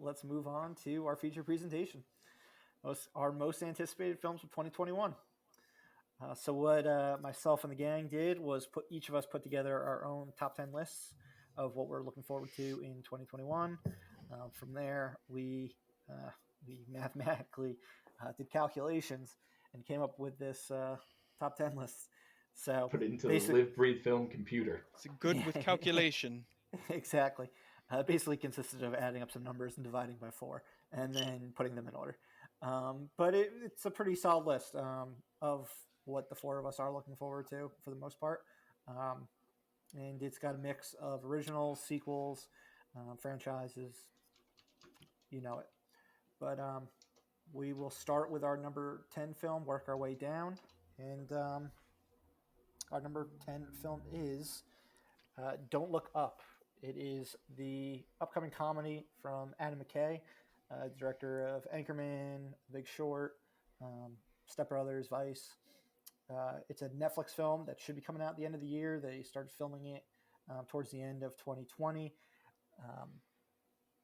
let's move on to our feature presentation. Our most anticipated films of 2021. So what myself and the gang did was each of us put together our own top 10 lists of what we're looking forward to in 2021. From there, we mathematically did calculations and came up with this top 10 list. So put it into the live, breathe, film computer. It's good with calculation. Exactly. Basically consisted of adding up some numbers and dividing by 4 and then putting them in order. But it's a pretty solid list of what the 4 of us are looking forward to for the most part. And it's got a mix of originals, sequels, franchises, you know it. But we will start with our number 10 film, work our way down. And our number 10 film is Don't Look Up. It is the upcoming comedy from Adam McKay, director of Anchorman, Big Short, Step Brothers, Vice. It's a Netflix film that should be coming out at the end of the year. They started filming it towards the end of 2020.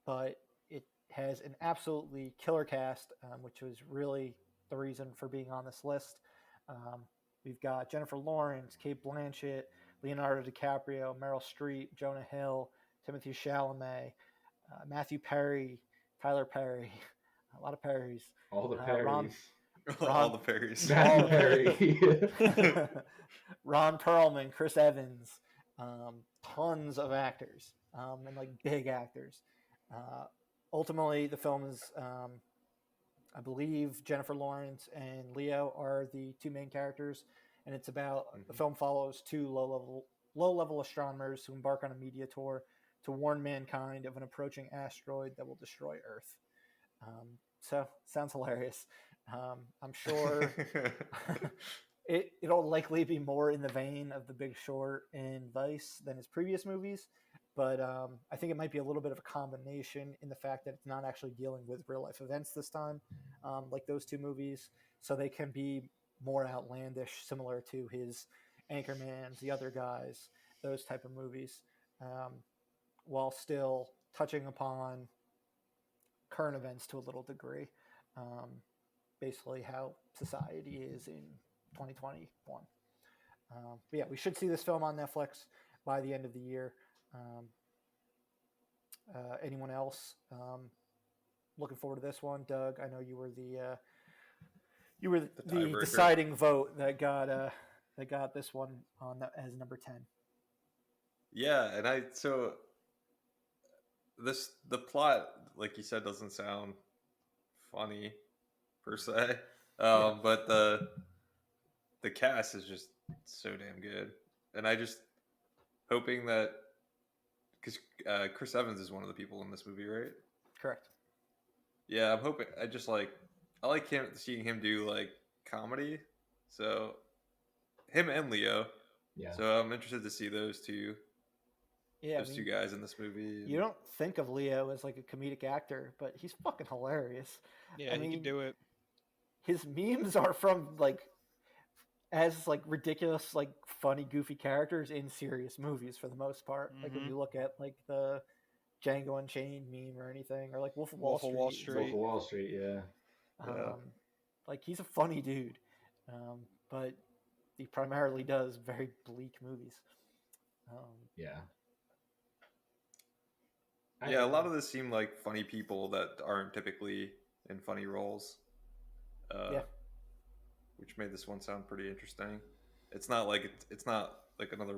But it has an absolutely killer cast, which was really the reason for being on this list. We've got Jennifer Lawrence, Cate Blanchett, Leonardo DiCaprio, Meryl Streep, Jonah Hill, Timothée Chalamet, Matthew Perry, Tyler Perry, a lot of Perrys. All the Perrys. All the Perrys. Matthew Perry. Ron Perlman, Chris Evans, tons of actors, and like big actors. Ultimately, the film is, I believe, Jennifer Lawrence and Leo are the 2 main characters, and it's about the film follows 2 low-level astronomers who embark on a media tour to warn mankind of an approaching asteroid that will destroy Earth. So sounds hilarious. I'm sure it'll likely be more in the vein of The Big Short and Vice than his previous movies, but I think it might be a little bit of a combination in the fact that it's not actually dealing with real life events this time, like those 2 movies, so they can be more outlandish, similar to his Anchorman, The Other Guys, those type of movies, while still touching upon current events to a little degree. Basically how society is in 2021. But yeah, we should see this film on Netflix by the end of the year. Anyone else looking forward to this one? Doug, I know you were the deciding vote that got this one on as number 10. Yeah, and the plot, like you said, doesn't sound funny per se, but the cast is just so damn good, and I just hoping that because Chris Evans is one of the people in this movie, right? Correct. Yeah, I'm hoping. I like seeing him do like comedy, so him and Leo. Yeah. So I'm interested to see those 2. Yeah, those 2 guys in this movie. You don't think of Leo as like a comedic actor, but he's fucking hilarious. Yeah, he can do it. His memes are from like as like ridiculous, like funny, goofy characters in serious movies for the most part. Like when you look at like the Django Unchained meme or anything, or like Wolf of Wall Street. Wolf of Wall Street, yeah. Like he's a funny dude, but he primarily does very bleak movies. Yeah. Yeah, a lot of this seem like funny people that aren't typically in funny roles. Which made this one sound pretty interesting. It's not like another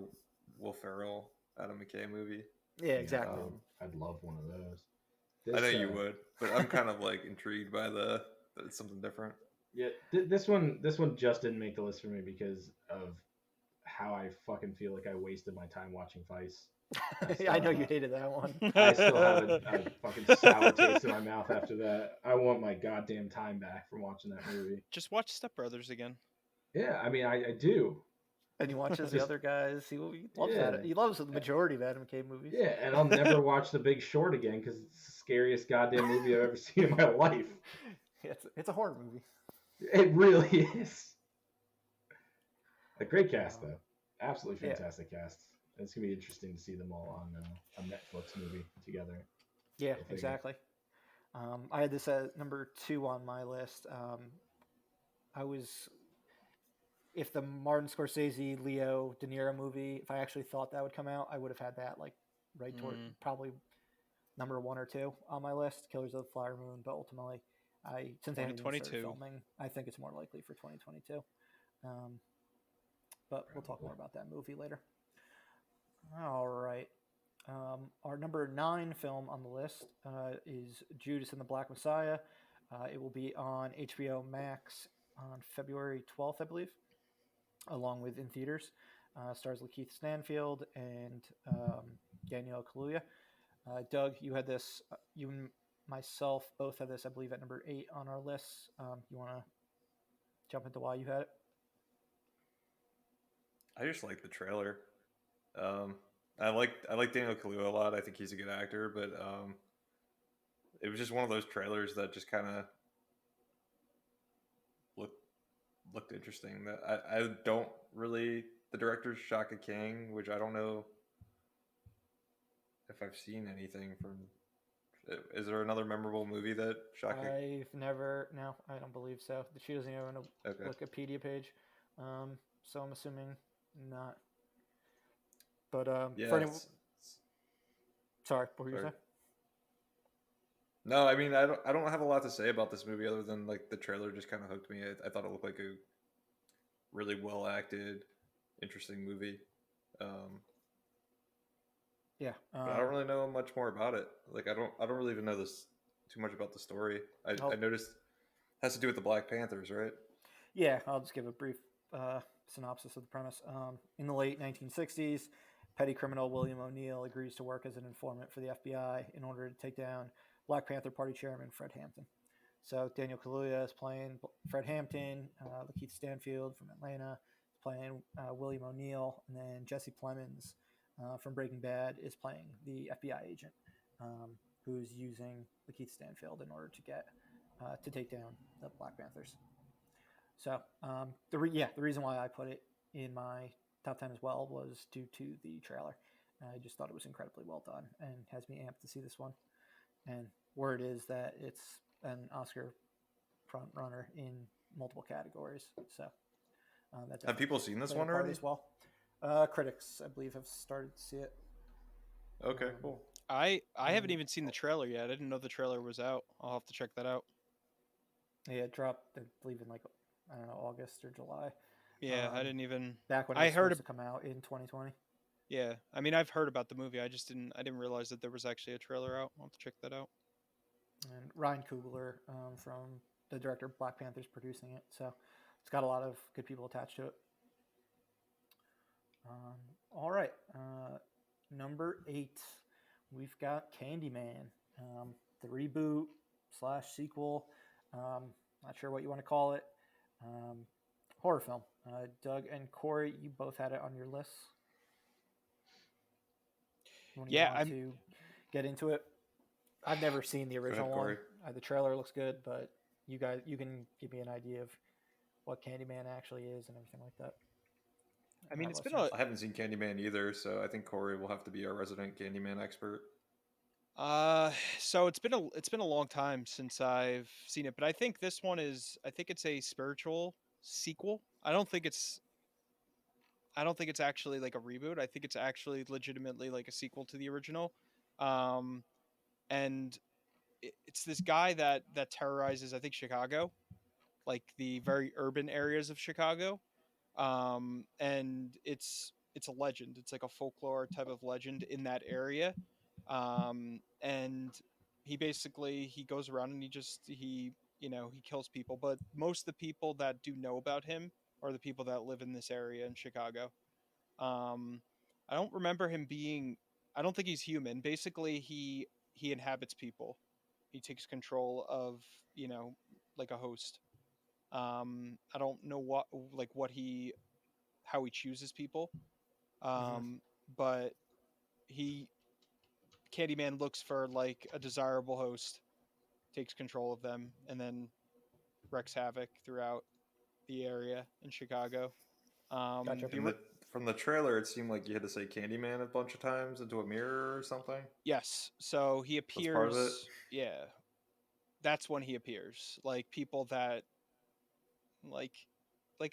Will Ferrell, Adam McKay movie. Yeah, exactly. I'd love one of those. I know you would, but I'm kind of like intrigued by that it's something different. Yeah, this one just didn't make the list for me because of how I fucking feel like I wasted my time watching Vice. I know you hated that one. I still have a fucking sour taste in my mouth after that. I want my goddamn time back from watching that movie. Just watch Step Brothers again. Yeah, I mean, I do. And he watches the other guys. He loves that. He loves the majority of Adam McKay movies. Yeah, and I'll never watch The Big Short again because it's the scariest goddamn movie I've ever seen in my life. It's a horror movie. It really is. A great cast, though. Absolutely fantastic cast. It's gonna be interesting to see them all on a Netflix movie together. Yeah, exactly. I had this at number 2 on my list. If the Martin Scorsese, Leo, De Niro movie, if I actually thought that would come out, I would have had that like right toward probably number 1 or 2 on my list, Killers of the Flower Moon. But ultimately, since they haven't even started filming, I think it's more likely for 2022. But we'll talk more about that movie later. All right. Our number 9 film on the list is Judas and the Black Messiah. It will be on HBO Max on February 12th, I believe, along with in theaters. Stars Lakeith Stanfield and Daniel Kaluuya. Doug, you had this. You and myself both had this, I believe, at number 8 on our list. You want to jump into why you had it? I just like the trailer. I like Daniel Kaluuya a lot. I think he's a good actor, but it was just one of those trailers that just kind of looked interesting. That I don't really. The director's Shaka King, which I don't know if I've seen anything from. Is there another memorable movie that Shaka? No, I don't believe so. She doesn't even have a Wikipedia page, so I'm assuming not. But yeah. Sorry, what were you saying? No, I mean I don't have a lot to say about this movie other than like the trailer just kind of hooked me. I thought it looked like a really well acted, interesting movie. Yeah, but I don't really know much more about it. Like I don't really even know this too much about the story. I noticed it has to do with the Black Panthers, right? Yeah, I'll just give a brief synopsis of the premise. In the late 1960s, petty criminal William O'Neill agrees to work as an informant for the FBI in order to take down Black Panther Party chairman Fred Hampton. So Daniel Kaluuya is playing Fred Hampton, Lakeith Stanfield from Atlanta is playing William O'Neill, and then Jesse Plemons from Breaking Bad is playing the FBI agent who's using Lakeith Stanfield in order to get to take down the Black Panthers. So the reason why I put it in my top 10 as well was due to the trailer. I just thought it was incredibly well done and has me amped to see this one. And word is that it's an Oscar front runner in multiple categories. So have people seen this one already? As well, critics, I believe, have started to see it. Okay, cool. I haven't even seen the trailer yet. I didn't know the trailer was out. I'll have to check that out. Yeah, it dropped, I believe, in August or July. Yeah, I didn't even. Back when it was supposed to come out in 2020. Yeah, I mean, I've heard about the movie. I didn't realize that there was actually a trailer out. I'll have to check that out. And Ryan Coogler, from the director of Black Panther's producing it, so it's got a lot of good people attached to it. All right, number 8, we've got Candyman, the reboot / sequel. Not sure what you want to call it. Horror film. Doug and Corey, you both had it on your list. To get into it. I've never seen the original one. The trailer looks good, but you can give me an idea of what Candyman actually is and everything like that. I mean, I haven't seen Candyman either, so I think Corey will have to be our resident Candyman expert. So it's been a long time since I've seen it, but I think this one it's a spiritual sequel. I don't think it's actually like a reboot. I think it's actually legitimately like a sequel to the original. And it's this guy that terrorizes, I think, Chicago, like the very urban areas of Chicago. And it's a legend. It's like a folklore type of legend in that area. And he goes around and he kills people, but most of the people that do know about him are the people that live in this area in Chicago. I don't remember him being. I don't think he's human. Basically, he inhabits people. He takes control of, like a host. I don't know how he chooses people. But Candyman looks for like a desirable host, takes control of them, and then wreaks havoc throughout the area in Chicago. Gotcha. From the trailer, it seemed like you had to say Candyman a bunch of times into a mirror or something. Yes. So he appears. That's part of it? Yeah. that's when he appears. Like people that like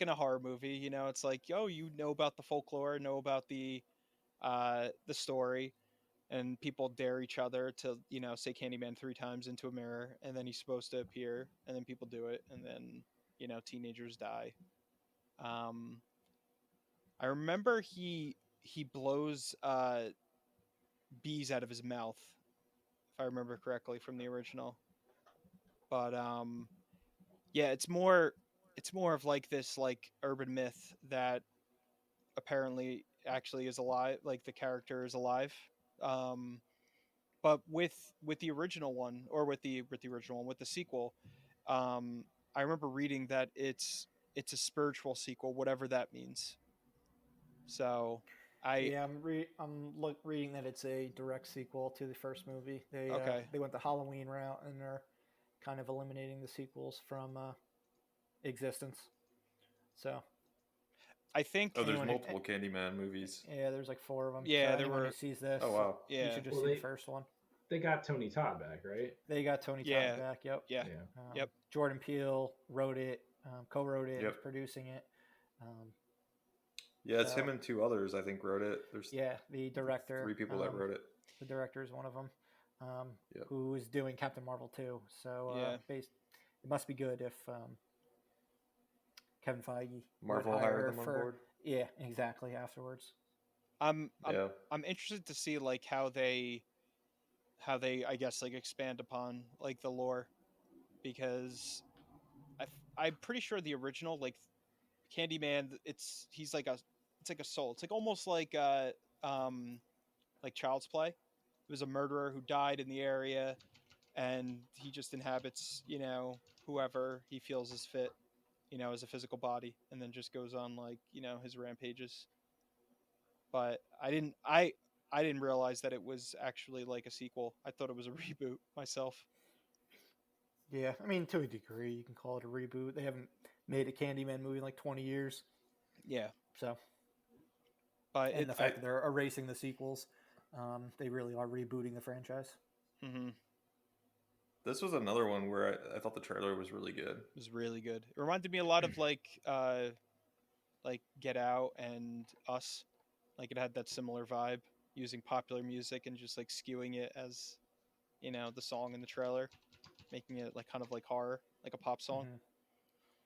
in a horror movie, you know, it's like, oh, you know about the folklore, know about the story, and people dare each other to, you know, say Candyman 3 times into a mirror, and then he's supposed to appear, and then people do it, and then, you know, teenagers die. Um, I remember he blows bees out of his mouth, if I remember correctly from the original. But yeah, it's more of like this like urban myth that apparently actually is alive, like the character is alive. Um, but with the original one, or with the original one, with the sequel, um, I remember reading that it's a spiritual sequel, whatever that means. So I Yeah, reading that it's a direct sequel to the first movie. okay. They went the Halloween route and they're kind of eliminating the sequels from existence. So I think Oh, there's anyone who, multiple Candyman movies. yeah, there's like 4 of them. So yeah, there anyone who were sees this, Oh wow. you yeah should just Well, see the they first one. they got Tony Todd back, right? They got Tony yeah Todd back. Yep. yeah Yeah. yep Jordan Peele wrote it, co-wrote it, Yep. is producing it. Um, Yeah, it's So- him and 2 others, I think, wrote it. There's yeah, the director. 3 people that wrote it. The director is one of them, Yep. who is doing Captain Marvel too. So Yeah. it must be good if Kevin Feige would Marvel hire hired her them on for board. yeah, exactly afterwards. I'm Yeah. I'm interested to see like how they I guess like expand upon like the lore, because I'm pretty sure the original like Candyman, he's like a it's like a soul. It's like almost like Child's Play. It was a murderer who died in the area, and he just inhabits, you know, whoever he feels is fit, you know, as a physical body, and then just goes on like, you know, his rampages. But I didn't realize that it was actually like a sequel. I thought it was a reboot myself. Yeah, I mean to a degree, you can call it a reboot. They haven't made a Candyman movie in like 20 years, Yeah, so but and the fact that they're erasing the sequels, they really are rebooting the franchise. mm-hmm, it This was another one where I thought the trailer was really good. was really good. It reminded me a lot of like Get Out and Us. Like it had that similar vibe, using popular music and just like skewing it as, you know, the song in the trailer, making it like kind of like horror, like a pop song. Mhm.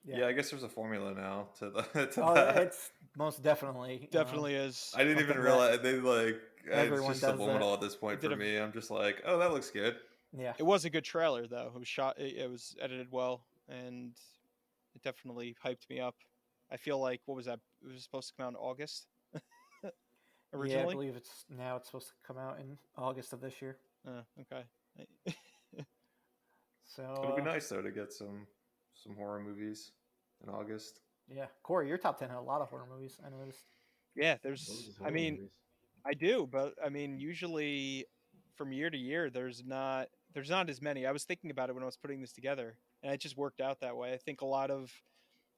Yeah. I guess there's a formula now to the to Oh, that. it's most definitely Definitely is. I didn't even something realize they like everyone it's just does subliminal that. at this point They for did a- me. I'm just like, oh, that looks good. Yeah, It was a good trailer though. It was shot. It was edited well, and it definitely hyped me up. I feel like what was that? It was supposed to come out in August yeah. I originally. believe it's supposed to come out in August of this year. Okay. So It'll be nice though to get some horror movies in August. yeah, Corey, your top 10 had a lot of horror movies. I noticed. Yeah, Those there's. is I horror mean, movies. I do, but I mean, usually from year to year, there's not as many. I was thinking about it when I was putting this together, and it just worked out that way. I think a lot of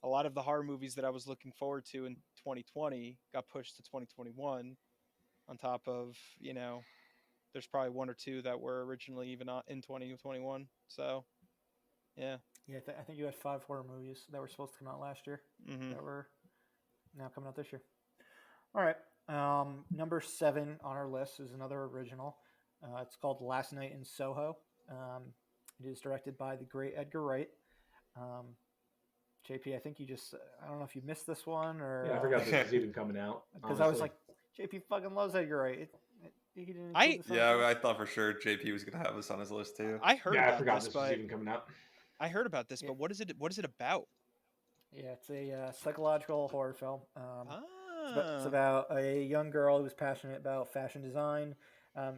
the horror movies that I was looking forward to in 2020 got pushed to 2021. On top of, you know, there's probably one or two that were originally even in 2021. So, yeah. Yeah, I think you had 5 horror movies that were supposed to come out last year Mm-hmm. that were now coming out this year. All right, number 7 on our list is another original. It's called Last Night in Soho. It is directed by the great Edgar Wright. JP, I think you just, I don't know if you missed this one or. Yeah, I forgot this was even coming out. Because I was honestly. like, JP fucking loves Edgar Wright. He didn't I- include this on his Yeah, list? I thought for sure JP was gonna have this on his list too. I heard Yeah, I about forgot this, this was but even coming out. I heard about this, Yeah. but what is it? What is it about? Yeah, it's a psychological horror film. It's Ah, about a young girl who's passionate about fashion design.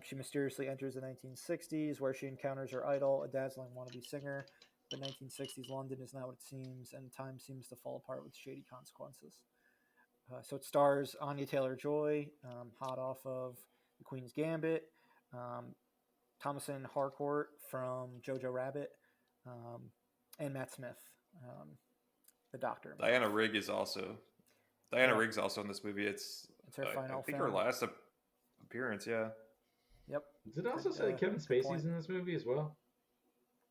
She mysteriously enters the 1960s, where she encounters her idol, a dazzling wannabe singer. The 1960s London is not what it seems, and time seems to fall apart with shady consequences. So it stars Anya Taylor-Joy, hot off of The Queen's Gambit, Thomasin Harcourt from Jojo Rabbit, and Matt Smith, the Doctor. Diana Riggs also in this movie. It's her I final think film. her last appearance. Yeah. Yep. Does it also Good, say Kevin good point. Spacey's in this movie as well?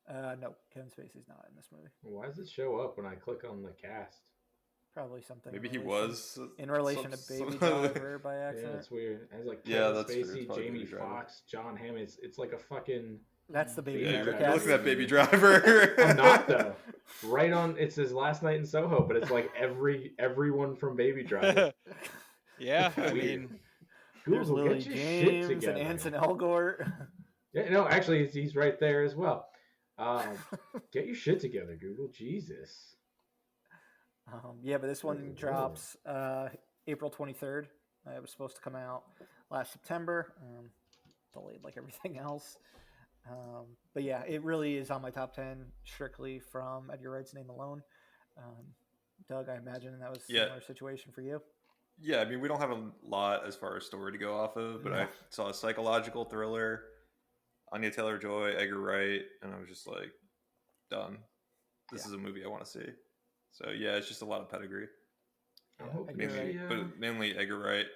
No, Kevin Spacey's not in this movie. Why does it show up when I click on the cast? Probably something. Maybe in he relation, was in relation to Baby Driver by Yeah, accident. it's weird. It has like Yeah, Kevin that's true. It's Spacey, probably Jamie Baby Driver. Foxx, John Hamm. It's like a fucking. That's the Baby Baby Yeah, Driver Driver. you're cast. looking at Baby Driver. I'm not though. Right on. It says Last Night in Soho, but it's like everyone from Baby Driver. Yeah, I Weird. mean, There's Google, Lily get your shit James and together. Anson Elgort. Yeah, no, actually, he's right there as well. Get your shit together, Google. Jesus. Yeah, but this one Good drops April 23rd. It was supposed to come out last September. Delayed like everything else. But yeah, it really is on my top 10 strictly from Edgar Wright's name alone. Doug, I imagine that was a similar situation for you. Yeah, I mean, we don't have a lot as far as story to go off of, but No. I saw a psychological thriller, Anya Taylor-Joy, Edgar Wright, and I was just like, done. This is a movie I want to see. So yeah, it's just a lot of pedigree. But mainly Edgar Wright.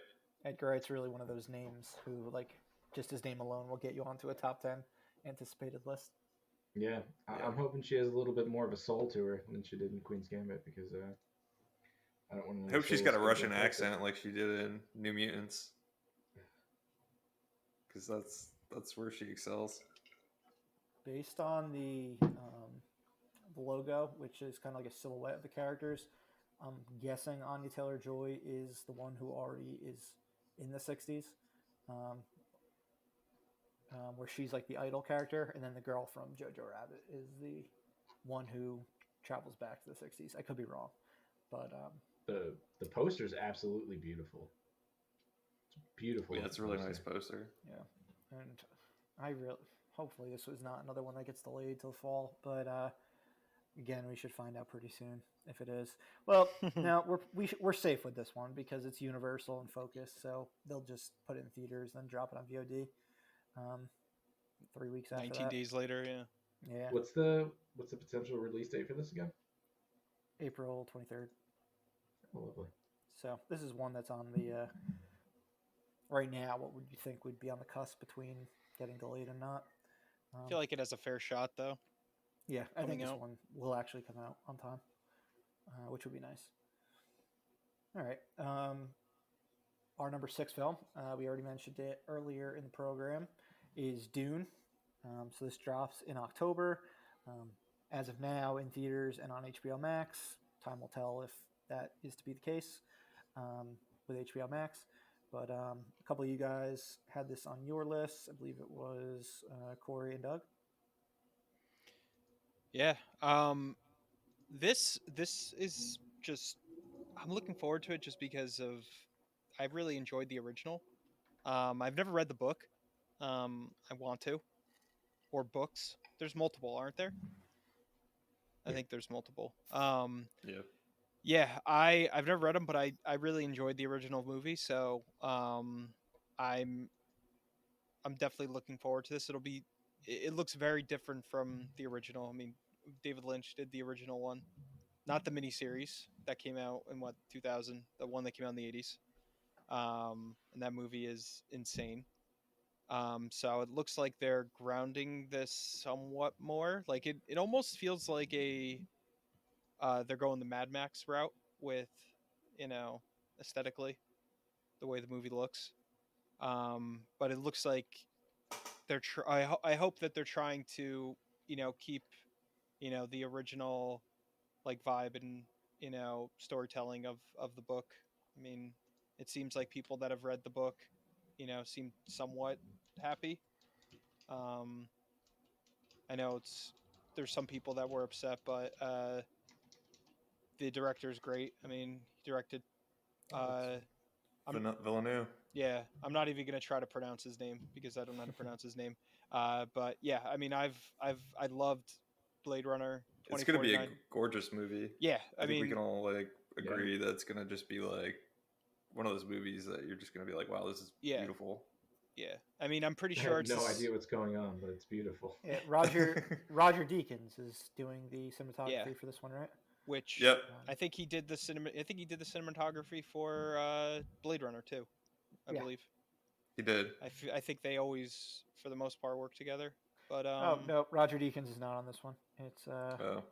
Edgar Wright's really one of those names who, like, just his name alone will get you onto a top 10 anticipated list. Yeah, I'm hoping she has a little bit more of a soul to her than she did in Queen's Gambit because I don't want to. I hope she's got a Russian accent like she did in New Mutants, because that's where she excels. Based on the logo, which is kind of like a silhouette of the characters, I'm guessing Anya Taylor-Joy is the one who already is in the 60s, where she's like the idol character, and then the girl from Jojo Rabbit is the one who travels back to the 60s. I could be wrong, but the poster is absolutely beautiful. It's beautiful. Yeah, it's a really nice poster. Yeah, and I really hopefully this was not another one that gets delayed till fall, but again, we should find out pretty soon if it is. Well, now we're safe with this one because it's Universal and Focus, so they'll just put it in theaters, then drop it on VOD. 3 weeks after 19 that. days later, Yeah. What's the potential release date for this again? April 23rd. Oh, lovely. So this is one that's on the right now. What would you think would be on the cusp between getting delayed and not? I feel like it has a fair shot though. Yeah, I think this out. one will actually come out on time, which would be nice. All right. Our number 6 film, we already mentioned it earlier in the program, is Dune. So this drops in October. As of now, in theaters and on HBO Max. Time will tell if that is to be the case with HBO Max. But a couple of you guys had this on your list. I believe it was Corey and Doug. Yeah. This is just, I'm looking forward to it just because of I really enjoyed the original. I've never read the book. I want to. Or books. There's multiple, aren't there? I think there's multiple. Yeah, I've never read them, but I really enjoyed the original movie, so I'm definitely looking forward to this. It looks very different from the original. I mean, David Lynch did the original one, not the miniseries that came out in 2000, the one that came out in the 80s. And that movie is insane. So it looks like they're grounding this somewhat more. Like it almost feels like they're going the Mad Max route with, aesthetically, the way the movie looks. But it looks like I hope that they're trying to, keep, the original like vibe and, storytelling of the book. I mean, it seems like people that have read the book, seem somewhat happy. I know there's some people that were upset, but the director's great. I mean, he directed. Villeneuve. Yeah, I'm not even gonna try to pronounce his name because I don't know how to pronounce his name. But yeah, I mean, I loved Blade Runner. It's gonna be a gorgeous movie. Yeah, I think we can all agree that it's gonna just be like one of those movies that you're just gonna be like, wow, this is beautiful. Yeah, I mean, I'm pretty sure I have no idea what's going on, but it's beautiful. Yeah, Roger Deakins is doing the cinematography for this one, right? Which I think he did the cinematography for Blade Runner too. I believe he did. I think they always, for the most part, work together. But Oh no, Roger Deakins is not on this one. It's Oh,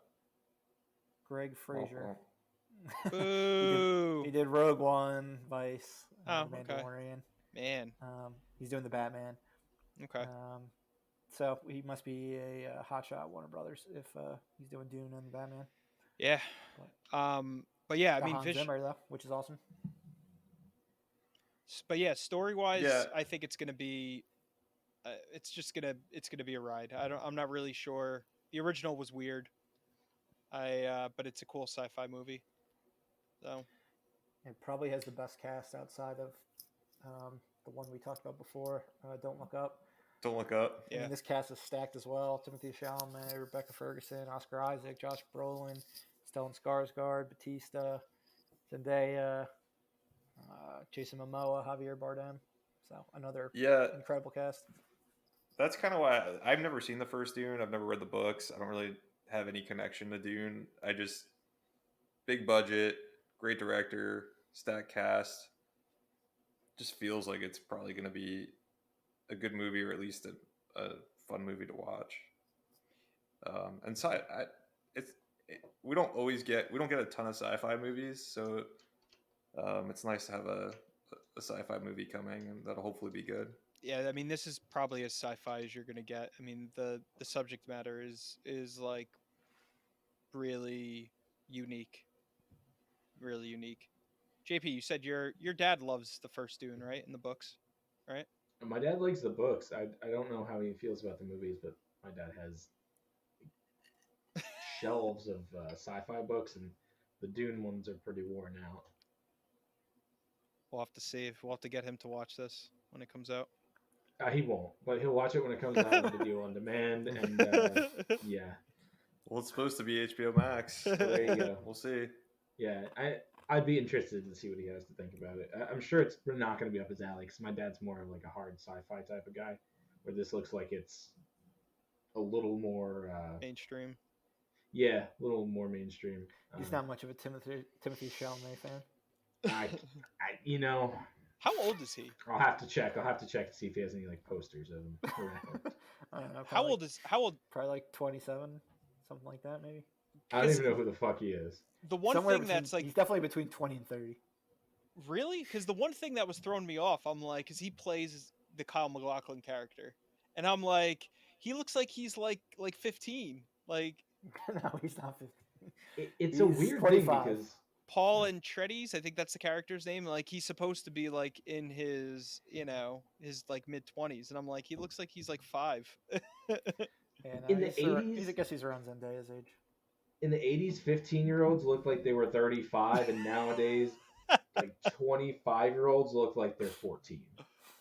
Greg Fraser. well. boo. He did Rogue One, Vice, Oh, The okay. Mandalorian. Man. He's doing the Batman. Okay. So he must be a hotshot Warner Brothers if he's doing Dune and Batman. Yeah. But yeah, I Got mean, Hans Zimmer though, which is awesome. but yeah, story wise, Yeah. I think it's gonna be. It's gonna be a ride. I'm not really sure. The original was weird. But it's a cool sci-fi movie. So It probably has the best cast outside of the one we talked about before. Don't Look Up. Don't Look Up. I yeah, mean, this cast is stacked as well. Timothy Chalamet, Rebecca Ferguson, Oscar Isaac, Josh Brolin, Stellan Skarsgård, Batista, Zendaya, Jason Momoa, Javier Bardem. So another Yeah, incredible cast. that's kind of why I've never seen the first Dune. I've never read the books. I don't really have any connection to Dune. I just big budget, great director, stacked cast. Just feels like it's probably going to be a good movie, or at least a fun movie to watch. And we don't get a ton of sci-fi movies, so it's nice to have a sci-fi movie coming, and that'll hopefully be good. yeah. I mean, this is probably as sci-fi as you're gonna get. I mean, the subject matter is like really unique, really unique. JP, you said your dad loves the first Dune, right? In the books, right? My dad likes the books. I don't know how he feels about the movies, but my dad has shelves of sci-fi books, and the Dune ones are pretty worn out. We'll have to see if we'll have to get him to watch this when it comes out. He won't, but he'll watch it when it comes out on video on demand. And yeah, Well, it's supposed to be HBO Max. well, there you go. We'll see. Yeah, I'd be interested to see what he has to think about it. I'm sure it's not going to be up his alley because my dad's more of like a hard sci-fi type of guy, where this looks like it's a little more Mainstream. yeah, a little more mainstream. He's not much of a Timothy Chalamet fan. You know, How old is he? I'll have to check. To see if he has any like posters of him. I don't know. How old? Probably like 27, something like that, maybe. I don't even know who the fuck he is. The one Somewhere thing between, that's like he's definitely between 20 and 30. really, because the one thing that was throwing me off, I'm like, because he plays the Kyle MacLachlan character, and I'm like, he looks like he's like 15, like No, he's not 50. It's a He's weird 25. thing because Paul Atreides, I think that's the character's name. Like he's supposed to be like in his, his like mid-20s, and I'm like, he looks like he's like 5. And, in the 80s, I guess he's around Zendaya's age. in the 80s, 15-year-olds looked like they were 35, and nowadays, like 25-year-olds look like they're 14.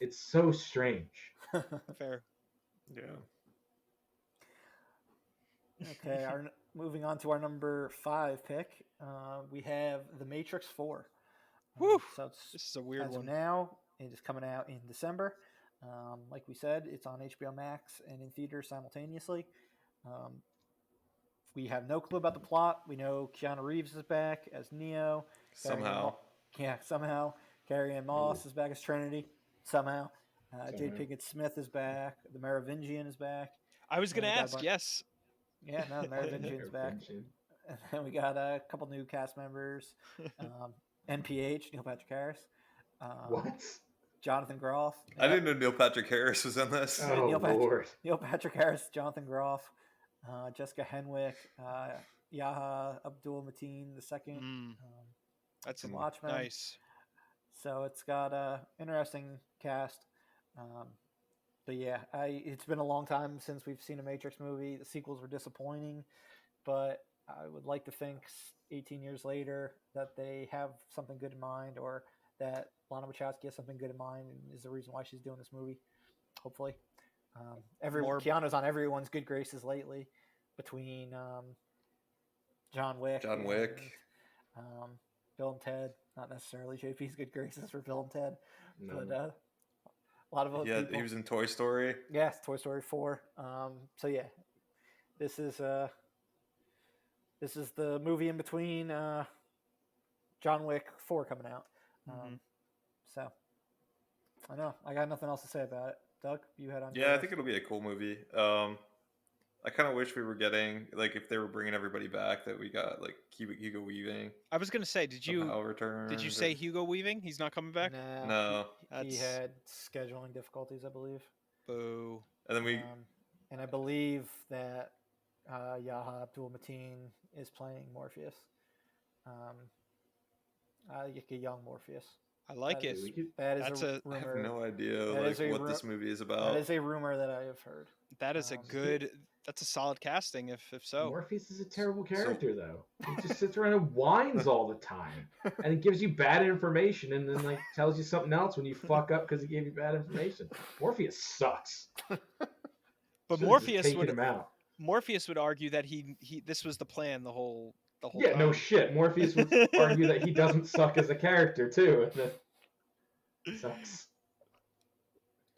It's so strange. Fair. Yeah. Okay, moving on to our number 5 pick, we have The Matrix 4. Whew, so this is a weird as of one. now, it is coming out in December. Like we said, it's on HBO Max and in theaters simultaneously. We have no clue about the plot. We know Keanu Reeves is back as Neo. Somehow. Somehow. Carrie-Anne Moss is back as Trinity. Somehow. Jade Pinkett Smith is back. The Merovingian is back. I was gonna we got a ask. bunch- Yes. Yeah, no, the Merovingian's back. And then we got a couple new cast members. NPH, Neil Patrick Harris. What? Jonathan Groff. I didn't know Neil Patrick Harris was in this. Oh, Lord. Neil Patrick Harris, Jonathan Groff, Jessica Henwick, Yaha Abdul Mateen II. That's from Watchmen. nice. So it's got a interesting cast. But yeah, it's been a long time since we've seen a Matrix movie. The sequels were disappointing, but I would like to think 18 years later that they have something good in mind, or that Lana Wachowski has something good in mind and is the reason why she's doing this movie. Hopefully. Keanu's on everyone's good graces lately, between John Wick. John Wick. And, Bill and Ted. Not necessarily JP's good graces for Bill and Ted, No. but a lot of other people. He was in Toy Story. Yes, Toy Story 4. So yeah, this is the movie in between John Wick 4 coming out. So I know I got nothing else to say about it. Doug, you had on. Yeah, I think it'll be a cool movie. I kind of wish we were getting like if they were bringing everybody back that we got like Hugo Weaving I was gonna say, somehow did you returned. say Hugo Weaving? He's not coming back. No, No, he That's had scheduling difficulties, I believe. boo. and then we And I believe that Yaha Abdul Mateen is playing Morpheus. Like a young Morpheus. I like That it. is, that is That's a a I have rumor. no idea That like is a what ru- this movie is That about. is a rumor that I have heard. that is a good. That's a solid casting. If so, Morpheus is a terrible So- character, though. He just sits around and whines all the time, and it gives you bad information, and then like tells you something else when you fuck up because he gave you bad information. Morpheus sucks. but Should've just Morpheus taken would him out. argue that he this was the plan the whole Yeah, time. no shit. Morpheus would argue that he doesn't suck as a character too. And that sucks.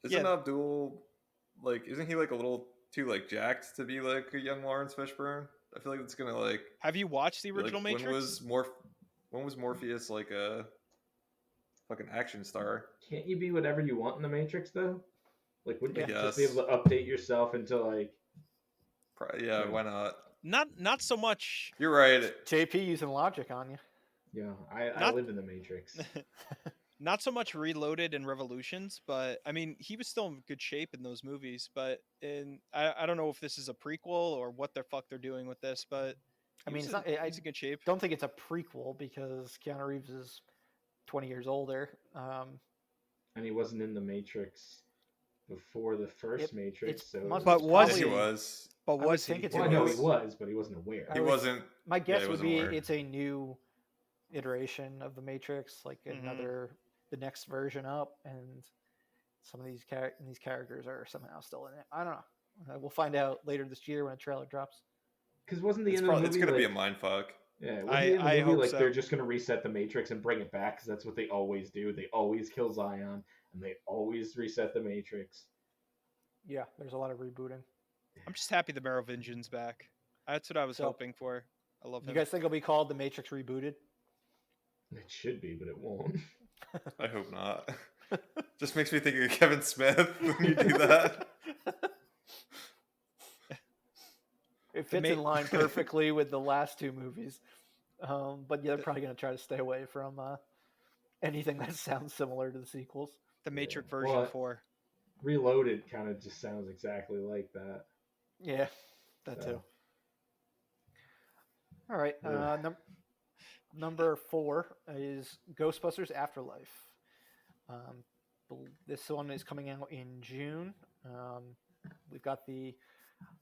Isn't Yeah. Abdul like? Isn't he like a little too like jacked to be like a young Lawrence Fishburne? I feel like it's gonna like. Have you watched the be, like, original Matrix? When was Morpheus like a fucking action star? Can't you be whatever you want in the Matrix though? Like, wouldn't you I just be guess. able to update yourself into like? Yeah, why not? Not so much. You're right. JP using logic on you. Yeah, I Not- live in the Matrix. Not so much Reloaded and Revolutions, but I mean, he was still in good shape in those movies. But I don't know if this is a prequel or what the fuck they're doing with this. But I mean, he's in good shape. Don't think it's a prequel because Keanu Reeves is 20 years older. And he wasn't in the Matrix before the first Matrix, so. But was Yes, he? he was. But I would was he? think it's Well, a I know new- he was, but he wasn't aware. I He would- wasn't. My guess he would wasn't be aware. it's a new iteration of the Matrix, like the next version up, and some of these characters are somehow still in it. I don't know. We'll find out later this year when a trailer drops. Because wasn't the It's end of the movie gonna be a like, mind fuck. yeah, wasn't I- the end of I the movie hope like so. they're just gonna reset the Matrix and bring it back because that's what they always do. They always kill Zion and they always reset the Matrix. Yeah, there's a lot of rebooting. I'm just happy the Merovingian's back. That's what I was So- hoping for. I love You him. guys think it'll be called The Matrix Rebooted? It should be, but it won't. I hope not. Just makes me think of Kevin Smith when you do that. It fits in line perfectly with the last two movies. But yeah, they're probably going to try to stay away from anything that sounds similar to the sequels. The Matrix Yeah. version Well, 4. Reloaded kind of just sounds exactly like that. Yeah, that So. too. All right. Ugh. Number 4 is Ghostbusters Afterlife. This one is coming out in June. We've got the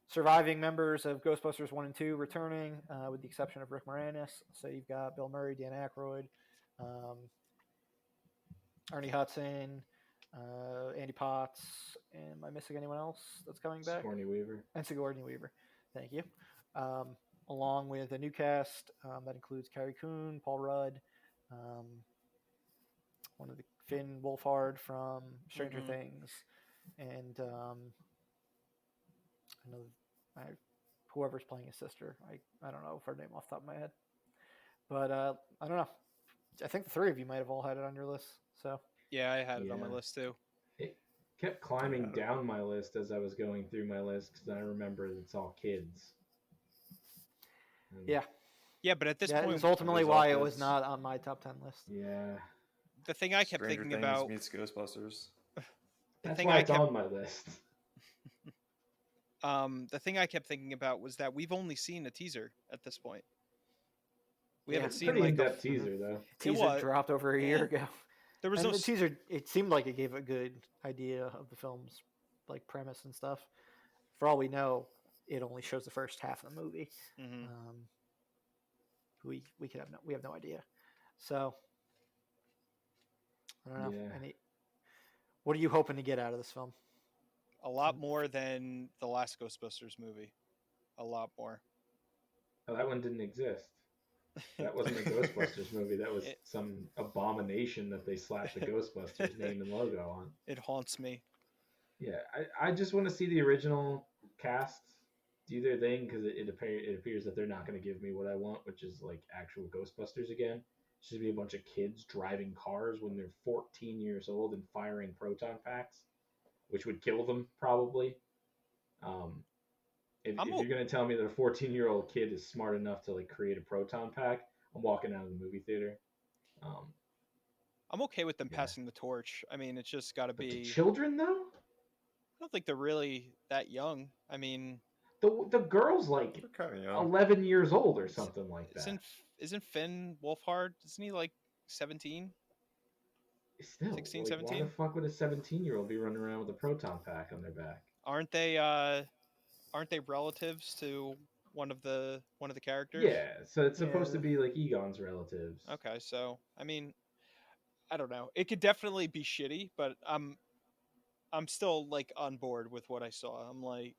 surviving members of Ghostbusters 1 and 2 returning, with the exception of Rick Moranis. So you've got Bill Murray, Dan Aykroyd, Ernie Hudson, Andy Potts. Am I missing anyone else that's coming back? Sigourney Weaver. And Sigourney Weaver. Thank you. Along with a new cast that includes Carrie Coon, Paul Rudd, one of the Finn Wolfhard from Stranger Things, and whoever's playing his sister. I don't know her name off the top of my head, but I don't know. I think the three of you might have all had it on your list. So Yeah, I had it on my Yeah. list too. It kept climbing down my list as I was going through my list because I remember it's all kids. And yeah, Yeah, but at this yeah, point, it's ultimately result why it was is- not on my top 10 list. Yeah. the thing I kept Stranger thinking Things about, meets Ghostbusters. That's thing why I it's kept- on my list. the thing I kept thinking about was that we've only seen a teaser at this point. We Yeah, haven't it's seen Pretty like in-depth teaser though. Teaser was. dropped over a year ago. there was And no the teaser, it seemed like it gave a good idea of the film's like premise and stuff. For all we know, it only shows the first half of the movie. Mhm. We have no idea. So I don't know. Yeah. What are you hoping to get out of this film? a lot more than the last Ghostbusters movie. A lot more. Oh, that one didn't exist. That wasn't a Ghostbusters movie. That was some abomination that they slapped the Ghostbusters name and logo on. It haunts me. Yeah, I just want to see the original cast do their thing because it appears that they're not going to give me what I want, which is like actual Ghostbusters again. It's just be a bunch of kids driving cars when they're 14 years old and firing proton packs, which would kill them probably. If I'm you're gonna tell me that a 14-year-old kid is smart enough to like create a proton pack, I'm walking out of the movie theater. Um, I'm okay with them yeah. passing the torch. I mean, it's just got to But the be. children though, I don't think they're really that young. I mean, the girl's like They're kind of young. 11 years old or is- something like that. isn't Finn Wolfhard? Isn't he like 17, Still, 16, like, why the 17? fuck would a 17-year-old be running around with a proton pack on their back? Aren't they? Aren't they relatives to one of the characters? Yeah, so it's supposed to Yeah. be like Egon's relatives. Okay, so I mean, I don't know. It could definitely be shitty, but I'm still like on board with what I saw. I'm like,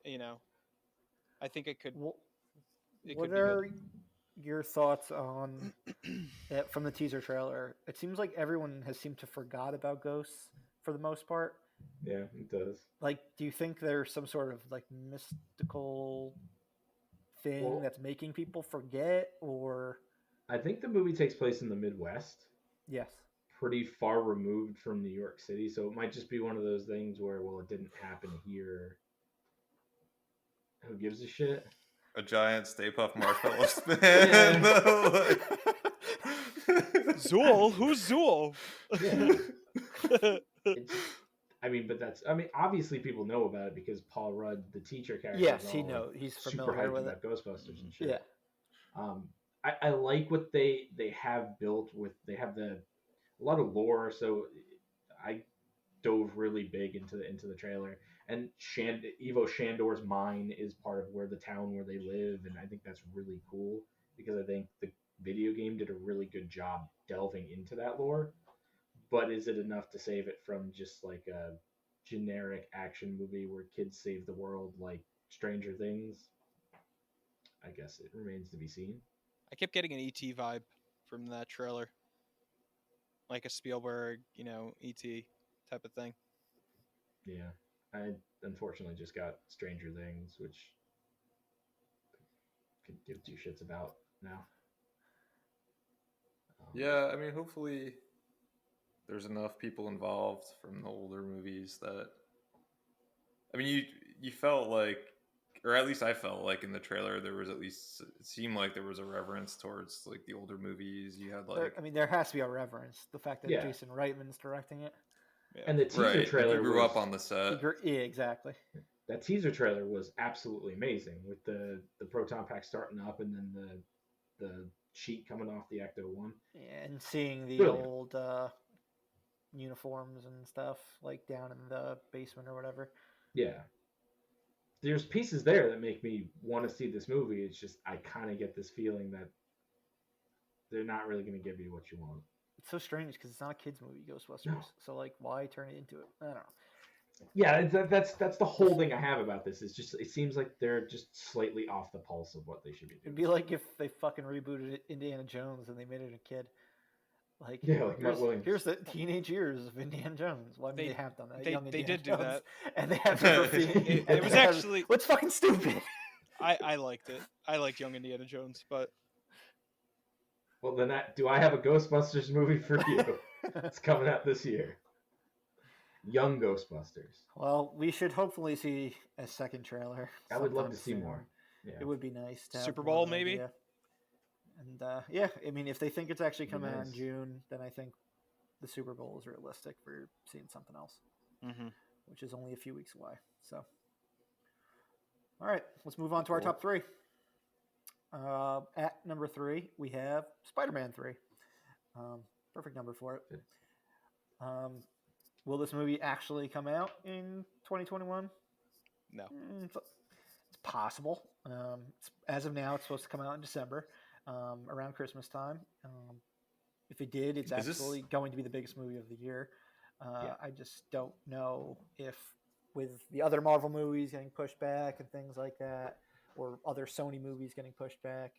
I think it could What be are good. your thoughts on it from the teaser trailer? It seems like everyone has seemed to forgot about ghosts for the most part. Yeah, it does. Like, do you think there's some sort of like mystical thing Well, that's making people forget, or I think the movie takes place in the Midwest, yes? pretty far removed from New York City, so it might just be one of those things where, well, it didn't happen here. Who gives a shit? A giant Stay Puft Marshmallow Yeah. Man. Zool? Who's Zool? Yeah. I mean, but obviously people know about it because Paul Rudd, the teacher character, Yes, is he all, knows. like, He's super familiar hyped with about Ghostbusters and shit. Yeah. I like what they have built with. They have a lot of lore, so I dove really big into the trailer. And Ivo Shandor's mine is part of where the town where they live, and I think that's really cool because I think the video game did a really good job delving into that lore. But is it enough to save it from just like a generic action movie where kids save the world like Stranger Things? I guess it remains to be seen. I kept getting an ET vibe from that trailer, like a Spielberg, ET type of thing. Yeah. I unfortunately just got Stranger Things, which could give two shits about now. Yeah, I mean, hopefully there's enough people involved from the older movies that. I mean, you felt like, or at least I felt like in the trailer there was at least it seemed like there was a reverence towards like the older movies. You had like There has to be a reverence. The fact that Yeah. Jason Reitman's directing it. Yeah. And the teaser right, and trailer you grew was, up on the set. Yeah, exactly. that teaser trailer was absolutely amazing with the proton pack starting up and then the sheet coming off the Ecto-1. And seeing the Brilliant. old uniforms and stuff like down in the basement or whatever. Yeah. There's pieces there that make me want to see this movie. It's just I kind of get this feeling that they're not really going to give you what you want. It's so strange because it's not a kids movie, Ghostbusters. No. So like, why turn it into it? I don't know. Yeah, that's the whole thing I have about this. Is just it seems like they're just slightly off the pulse of what they should be doing. It'd be like if they fucking rebooted Indiana Jones and they made it a kid. Like, Yeah, like Matt Williams. Here's the teenage years of Indiana Jones. Well, I mean, they have done that. they Young Indiana did do Jones, that. and they have never been. It was actually what's fucking stupid. I liked it. I liked Young Indiana Jones, but Well, then do I have a Ghostbusters movie for you? It's coming out this year. Young Ghostbusters. Well, we should hopefully see a second trailer. I would love sometime to see soon. more. Yeah. It would be nice to have Super more Bowl, of an maybe? idea. And yeah, I mean, if they think it's actually Be coming out in nice. June, then I think the Super Bowl is realistic for seeing something else, which is only a few weeks away. So, all right, let's move on to our Cool. top three. At number 3, we have Spider-Man 3. Perfect number for it. Good. Will this movie actually come out in 2021? no. It's possible. As of now, it's supposed to come out in December, around Christmas time. If it did, it's Is this- absolutely going to be the biggest movie of the year. Yeah. I just don't know if, with the other Marvel movies getting pushed back and things like that, or other Sony movies getting pushed back.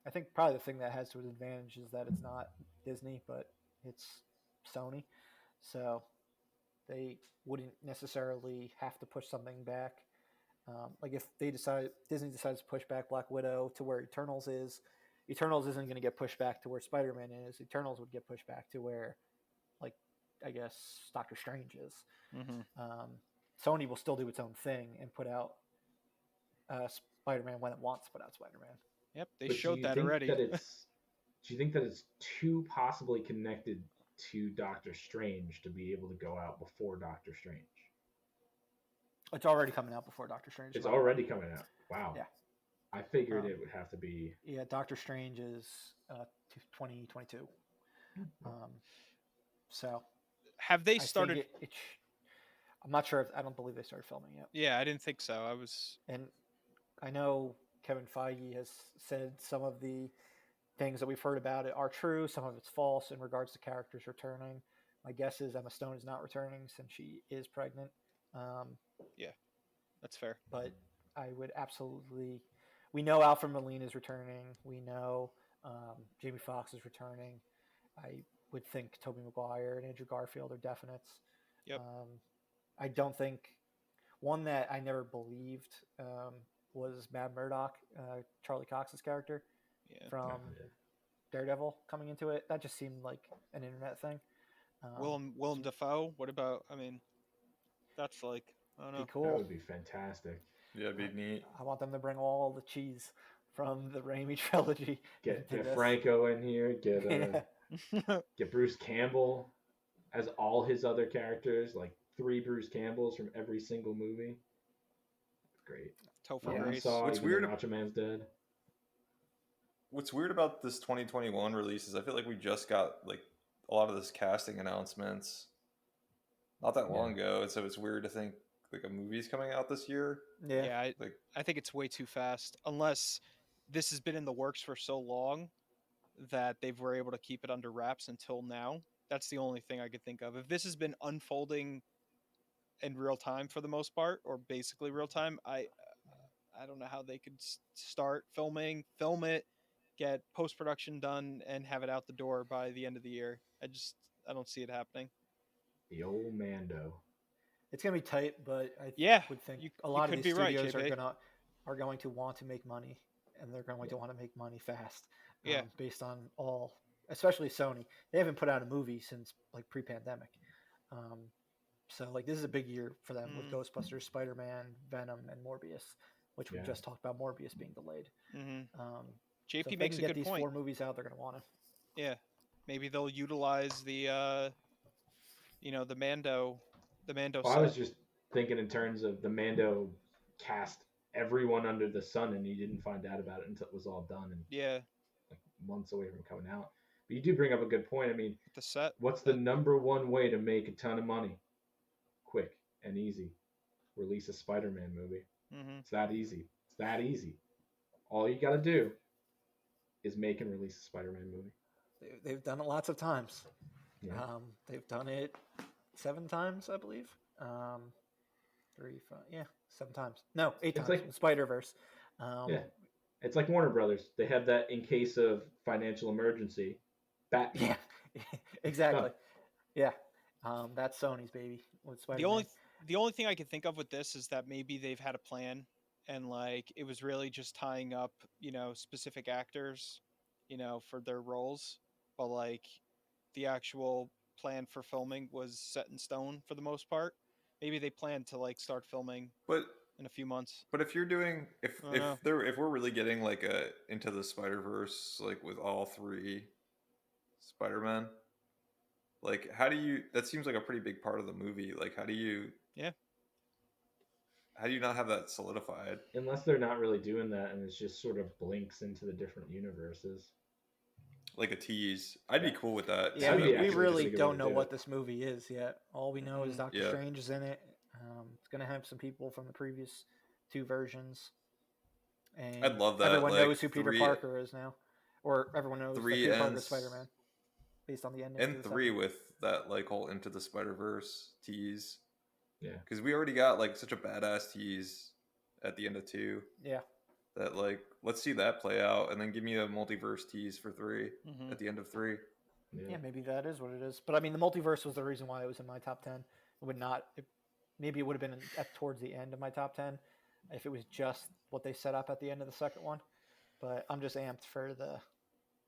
I think probably the thing that has to its advantage is that it's not Disney, but it's Sony. So they wouldn't necessarily have to push something back. Like if Disney decides to push back Black Widow to where Eternals is, Eternals isn't going to get pushed back to where Spider-Man is. Eternals would get pushed back to where, like, I guess Doctor Strange is. Sony will still do its own thing and put out Spider-Man when it wants to put out Spider-Man. Yep, they But showed that already. Do you think that it's too possibly connected to Doctor Strange to be able to go out before Doctor Strange? It's already coming out before Doctor Strange. It's already coming out. Wow. Yeah. I figured it would have to be. Yeah, Doctor Strange is 2022. So. Have they started? I'm not sure. I don't believe they started filming yet. Yeah, I didn't think so. And I know Kevin Feige has said some of the things that we've heard about it are true. Some of it's false in regards to characters returning. My guess is Emma Stone is not returning since she is pregnant. Yeah, that's fair. But I would absolutely. We know Alfred Molina is returning. We know Jamie Foxx is returning. I would think Tobey Maguire and Andrew Garfield are definites. Yep. I don't think one that I never believed was Matt Murdock, Charlie Cox's character from Daredevil coming into it. That just seemed like an internet thing. Willem Dafoe. What about? I mean, that's like I don't know. Be cool. That would be fantastic. Yeah, it'd be neat. I want them to bring all the cheese from the Raimi trilogy. Get Franco in here. Get Bruce Campbell as all his other characters, like 3 Bruce Campbells from every single movie. Great. Topher Grace. What's weird? Macho Man's dead. What's weird about this 2021 release is I feel like we just got like a lot of this casting announcements not that long ago, and so it's weird to think like a movie's coming out this year. Yeah, I think it's way too fast. Unless this has been in the works for so long that they were able to keep it under wraps until now. That's the only thing I could think of. If this has been unfolding in real time for the most part, or basically real time, I don't know how they could start film it, get post-production done, and have it out the door by the end of the year. I don't see it happening. The old Mando. It's gonna be tight, but I would think a lot of these studios are going to want to make money, and they're going to want to make money fast. Based on all, especially Sony, they haven't put out a movie since like pre-pandemic. So like this is a big year for them with Ghostbusters, Spider-Man, Venom, and Morbius, which we just talked about Morbius being delayed. JP makes a good point. If they can get these 4 movies out, they're going to want to. Yeah, maybe they'll utilize the the Mando. Well, I was just thinking in terms of the Mando cast everyone under the sun, and you didn't find out about it until it was all done and like months away from coming out. But you do bring up a good point. I mean, the set. What's the number one way to make a ton of money? Quick and easy. Release a Spider-Man movie. It's that easy. It's that easy. All you got to do is make and release a Spider-Man movie. They've done it lots of times. Yeah. They've done it 7 times, I believe. 3, 5, 7 times. No, 8 times. Like Spider-Verse. It's like Warner Brothers. They have that in case of financial emergency. Batman. Yeah, exactly. Yeah, that's Sony's baby with Spider-Man. The only thing I can think of with this is that maybe they've had a plan, and like it was really just tying up, specific actors, for their roles, but like the actual plan for filming was set in stone for the most part. Maybe they plan to like start filming, in a few months. But if you're doing if we're really getting like a Into the Spider-Verse like with all 3 Spider-Man, like how do you? That seems like a pretty big part of the movie. Like how do you? Yeah. How do you not have that solidified? Unless they're not really doing that, and it's just sort of blinks into the different universes. Like a tease. I'd be cool with that. Yeah, we really don't know what this movie is yet. All we know is Doctor Strange is in it. It's going to have some people from the previous 2 versions. And I'd love that. Everyone knows who Peter Parker is now. Or everyone knows that Peter Parker is Spider-Man. Based on the ending. And 3 with that like whole Into the Spider-Verse tease. Yeah. Because we already got like such a badass tease at the end of 2. Yeah. That like let's see that play out, and then give me a multiverse tease for 3 at the end of 3. Yeah, maybe that is what it is. But I mean, the multiverse was the reason why it was in my top 10. It would not. Maybe it would have been towards the end of my top 10 if it was just what they set up at the end of the second one. But I'm just amped for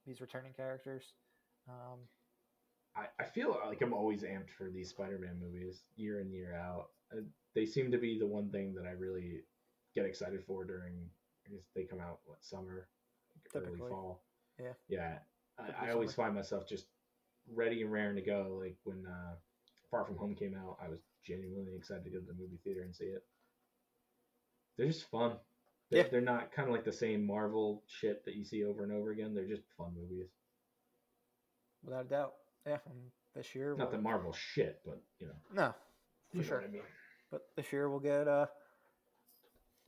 these returning characters. I feel like I'm always amped for these Spider-Man movies year in, year out. They seem to be the one thing that I really get excited for during. I guess they come out summer, early Typically. fall. Yeah. Yeah, Typically I always summer. find myself just ready and raring to go. Like when Far From Home came out, I was genuinely excited to go to the movie theater and see it. They're just fun. Yeah. They're not kind of like the same Marvel shit that you see over and over again. They're just fun movies. Without a doubt. Yeah. And this year, Not the Marvel shit, but you know. No, for You know sure. what I mean. But this year we'll get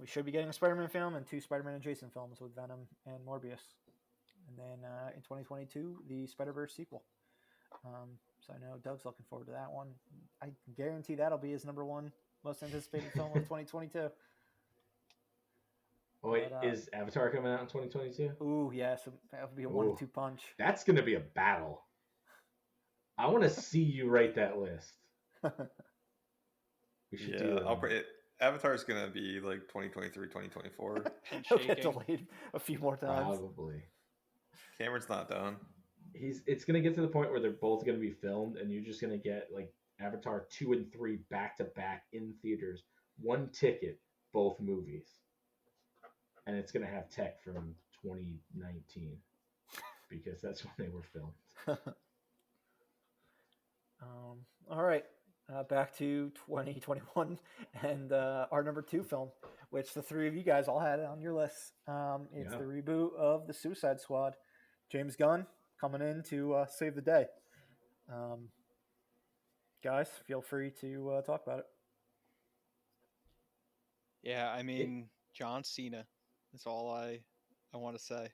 we should be getting a Spider-Man film and 2 Spider-Man and Jason films with Venom and Morbius, and then in 2022 the Spider-Verse sequel. So I know Doug's looking forward to that one. I guarantee that'll be his number 1 most anticipated film of 2022. Oh wait, But, is Avatar coming out in 2022? Ooh, yeah, so that would be a 1-2 punch. That's gonna be a battle. I want to see you write that list. We should do it. Avatar's gonna be like 2023, 2024. He'll get delayed a few more times. Probably. Cameron's not done. It's gonna get to the point where they're both gonna be filmed, and you're just gonna get like Avatar 2 and 3 back to back in theaters, 1 ticket, both movies, and it's gonna have tech from 2019 because that's when they were filmed. All right, back to 2021 and our number 2 film, which the 3 of you guys all had on your list. It's the reboot of the Suicide Squad. James Gunn coming in to save the day. Guys, feel free to talk about it. Yeah, I mean, John Cena. That's all I want to say.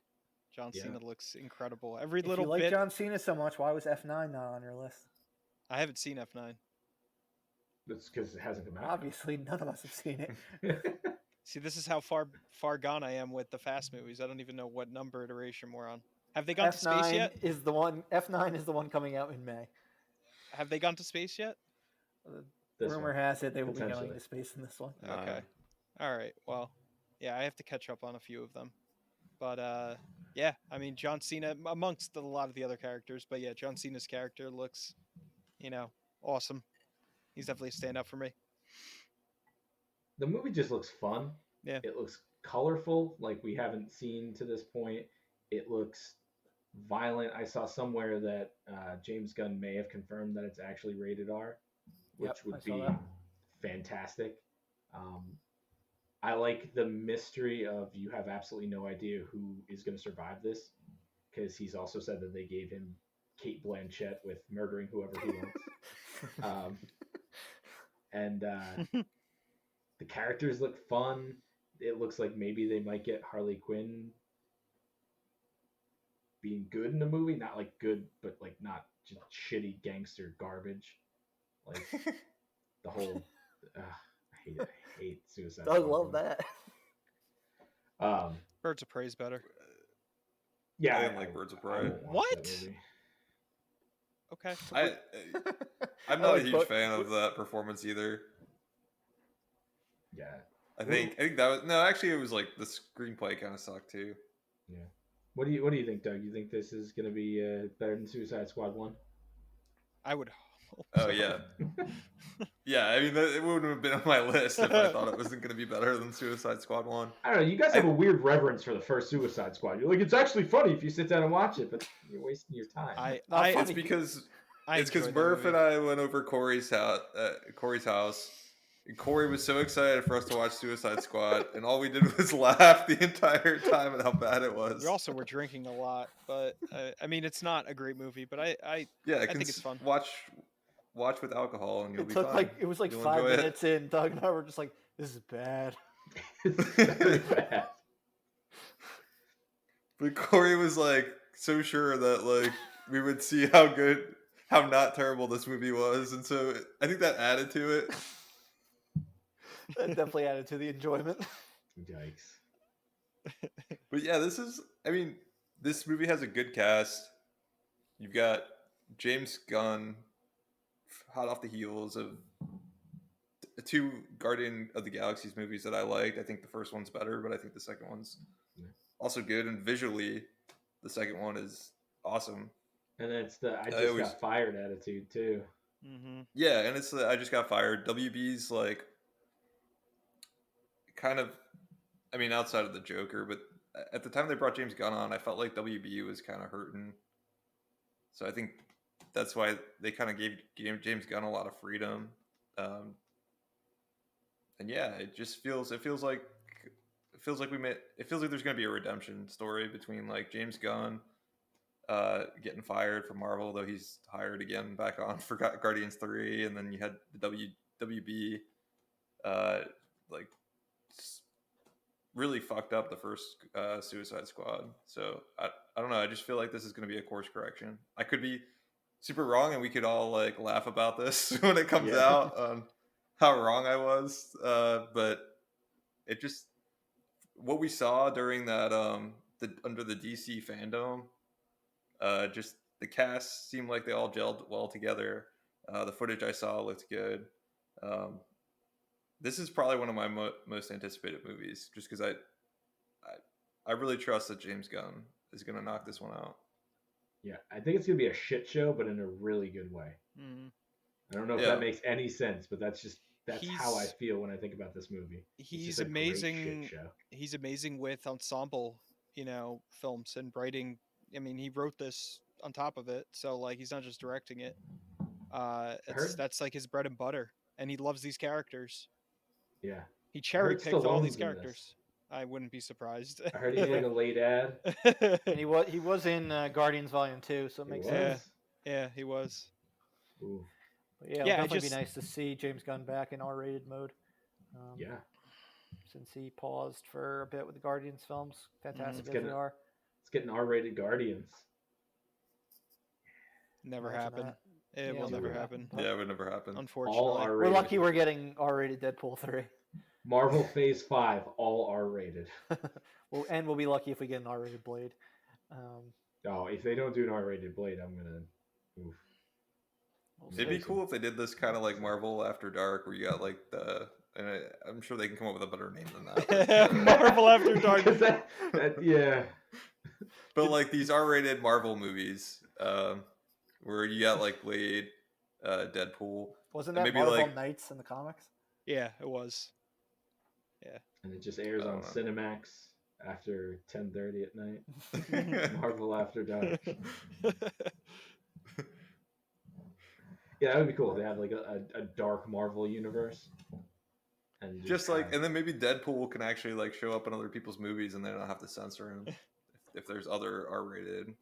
John Cena looks incredible. Every little bit. If you like bit. John Cena so much, why was F9 not on your list? I haven't seen F9. That's because it hasn't come out. Obviously, none of us have seen it. See, this is how far gone I am with the Fast movies. I don't even know what number iteration we're on. Have they gone to space yet? F9 is the one coming out in May. Have they gone to space yet? Rumor has it they will be going to space in this one. Okay. All right. Well, yeah, I have to catch up on a few of them. But yeah, I mean, John Cena amongst a lot of the other characters. But yeah, John Cena's character looks, awesome. He's definitely a stand-up for me. The movie just looks fun. Yeah. It looks colorful, like we haven't seen to this point. It looks violent. I saw somewhere that James Gunn may have confirmed that it's actually rated R, which would be fantastic. I like the mystery of you have absolutely no idea who is going to survive this, because he's also said that they gave him Cate Blanchett with murdering whoever he wants. And the characters look fun. It looks like maybe they might get Harley Quinn being good in the movie. Not like good, but like not just shitty gangster garbage. Like the whole... I hate Suicide Squad. I love that. Birds of Prey's better. Yeah, I didn't like Birds of Prey. What? Okay. I'm not a huge fan of that performance either. Yeah. I think that was actually it was like the screenplay kind of sucked too. Yeah. What do you think, Doug? You think this is gonna be better than Suicide Squad 1? I would hope so. Oh yeah. Yeah, I mean it wouldn't have been on my list if I thought it wasn't gonna be better than Suicide Squad 1. I don't know, you guys have a weird reverence for the first Suicide Squad. You're like, it's actually funny if you sit down and watch it, but you're wasting your time. It's because Murph and I went over Corey's house. And Corey was so excited for us to watch Suicide Squad, and all we did was laugh the entire time at how bad it was. We also were drinking a lot, but I mean, it's not a great movie, but I think it's fun. Watch with alcohol, and you'll be fine. It was like you'll 5 minutes in. Doug and I were just like, "This is bad." It's very bad. But Corey was like so sure that like we would see how not terrible this movie was, and so I think that added to it. That definitely added to the enjoyment. Yikes. But yeah, this movie has a good cast. You've got James Gunn, hot off the heels of 2 Guardian of the Galaxies movies that I liked. I think the first one's better, but I think the second one's also good. And visually, the second one is awesome. And it's the I just got fired attitude too. Mm-hmm. Yeah, and it's the I just got fired. WB's like kind of I mean, outside of the Joker, but at the time they brought James Gunn on, I felt like WB was kind of hurting. So I think that's why they kind of gave James Gunn a lot of freedom. And yeah, it feels like there's going to be a redemption story between like James Gunn getting fired from Marvel, though he's hired again back on for Guardians 3, and then you had the WB like really fucked up the first Suicide Squad. So I don't know. I just feel like this is going to be a course correction. I could be super wrong, and we could all like laugh about this when it comes out on how wrong I was. But it just what we saw during that under the DC fandom, just the cast seemed like they all gelled well together. The footage I saw looked good. This is probably one of my most anticipated movies, just because I really trust that James Gunn is going to knock this one out. Yeah, I think it's going to be a shit show, but in a really good way. Mm-hmm. I don't know if that makes any sense, but that's how I feel when I think about this movie. He's amazing. He's amazing with ensemble, films and writing. I mean, he wrote this on top of it, so like he's not just directing it. That's like his bread and butter, and he loves these characters. Yeah, he cherry picked all these characters. I wouldn't be surprised. I heard he's like a late ad. And he was in Guardians Volume 2, so it makes sense. Yeah, he was. Ooh. But it'll definitely be nice to see James Gunn back in R-rated mode. Since he paused for a bit with the Guardians films, fantastic as they are. Let's get an R-rated Guardians. Never happen. It will never happen. Yeah, it would never happen. Unfortunately, we're lucky we're getting R-rated Deadpool 3. Marvel Phase 5, all R-rated. We'll be lucky if we get an R-rated Blade. If they don't do an R-rated Blade, I'm gonna. Oof. It'd be cool if they did this kind of like Marvel After Dark, where you got like and I'm sure they can come up with a better name than that. Marvel After Dark. Yeah. But like these R-rated Marvel movies, where you got like Blade, Deadpool. Wasn't that maybe Marvel Knights in the comics? Yeah, it was. Yeah. And it just airs on Cinemax after 10:30 at night. Marvel After Dark. Yeah, that would be cool. They have like a dark Marvel universe, and and then maybe Deadpool can actually like show up in other people's movies, and they don't have to censor him if there's other R-rated.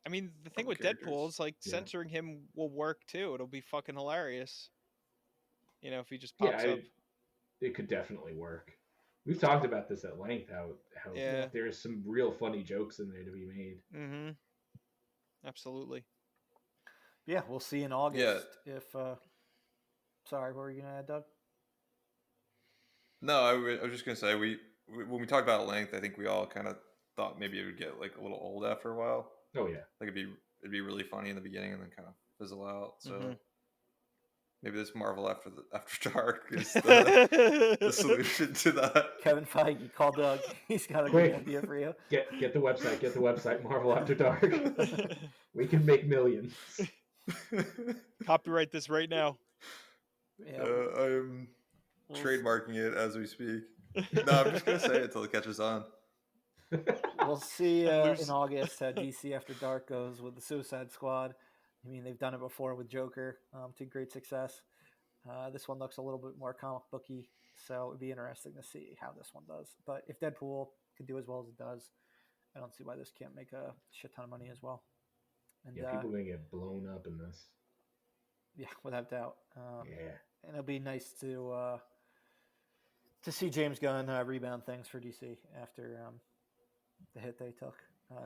I mean, the thing with Deadpool is like censoring him will work too. It'll be fucking hilarious. If he just pops up. It could definitely work. We've talked about this at length. How there's some real funny jokes in there to be made. Mm-hmm. Absolutely. Yeah, we'll see in August if. Sorry, what were you gonna add, Doug? No, I was just gonna say we when we talked about it at length, I think we all kind of thought maybe it would get like a little old after a while. Oh yeah, like it'd be really funny in the beginning and then kind of fizzle out. So maybe this Marvel After Dark is the solution to that. Kevin Feige, call Doug. He's got a good idea for you. Get the website. Marvel After Dark. We can make millions. Copyright this right now. Yeah. I'm trademarking it as we speak. No, I'm just gonna say it until it catches on. We'll see in August how DC After Dark goes with the Suicide Squad. I mean, they've done it before with Joker to great success. This one looks a little bit more comic booky, so it'd be interesting to see how this one does. But if Deadpool can do as well as it does, I don't see why this can't make a shit ton of money as well. And, people are gonna get blown up in this. Yeah, without doubt. And it'll be nice to see James Gunn rebound things for DC after the hit they took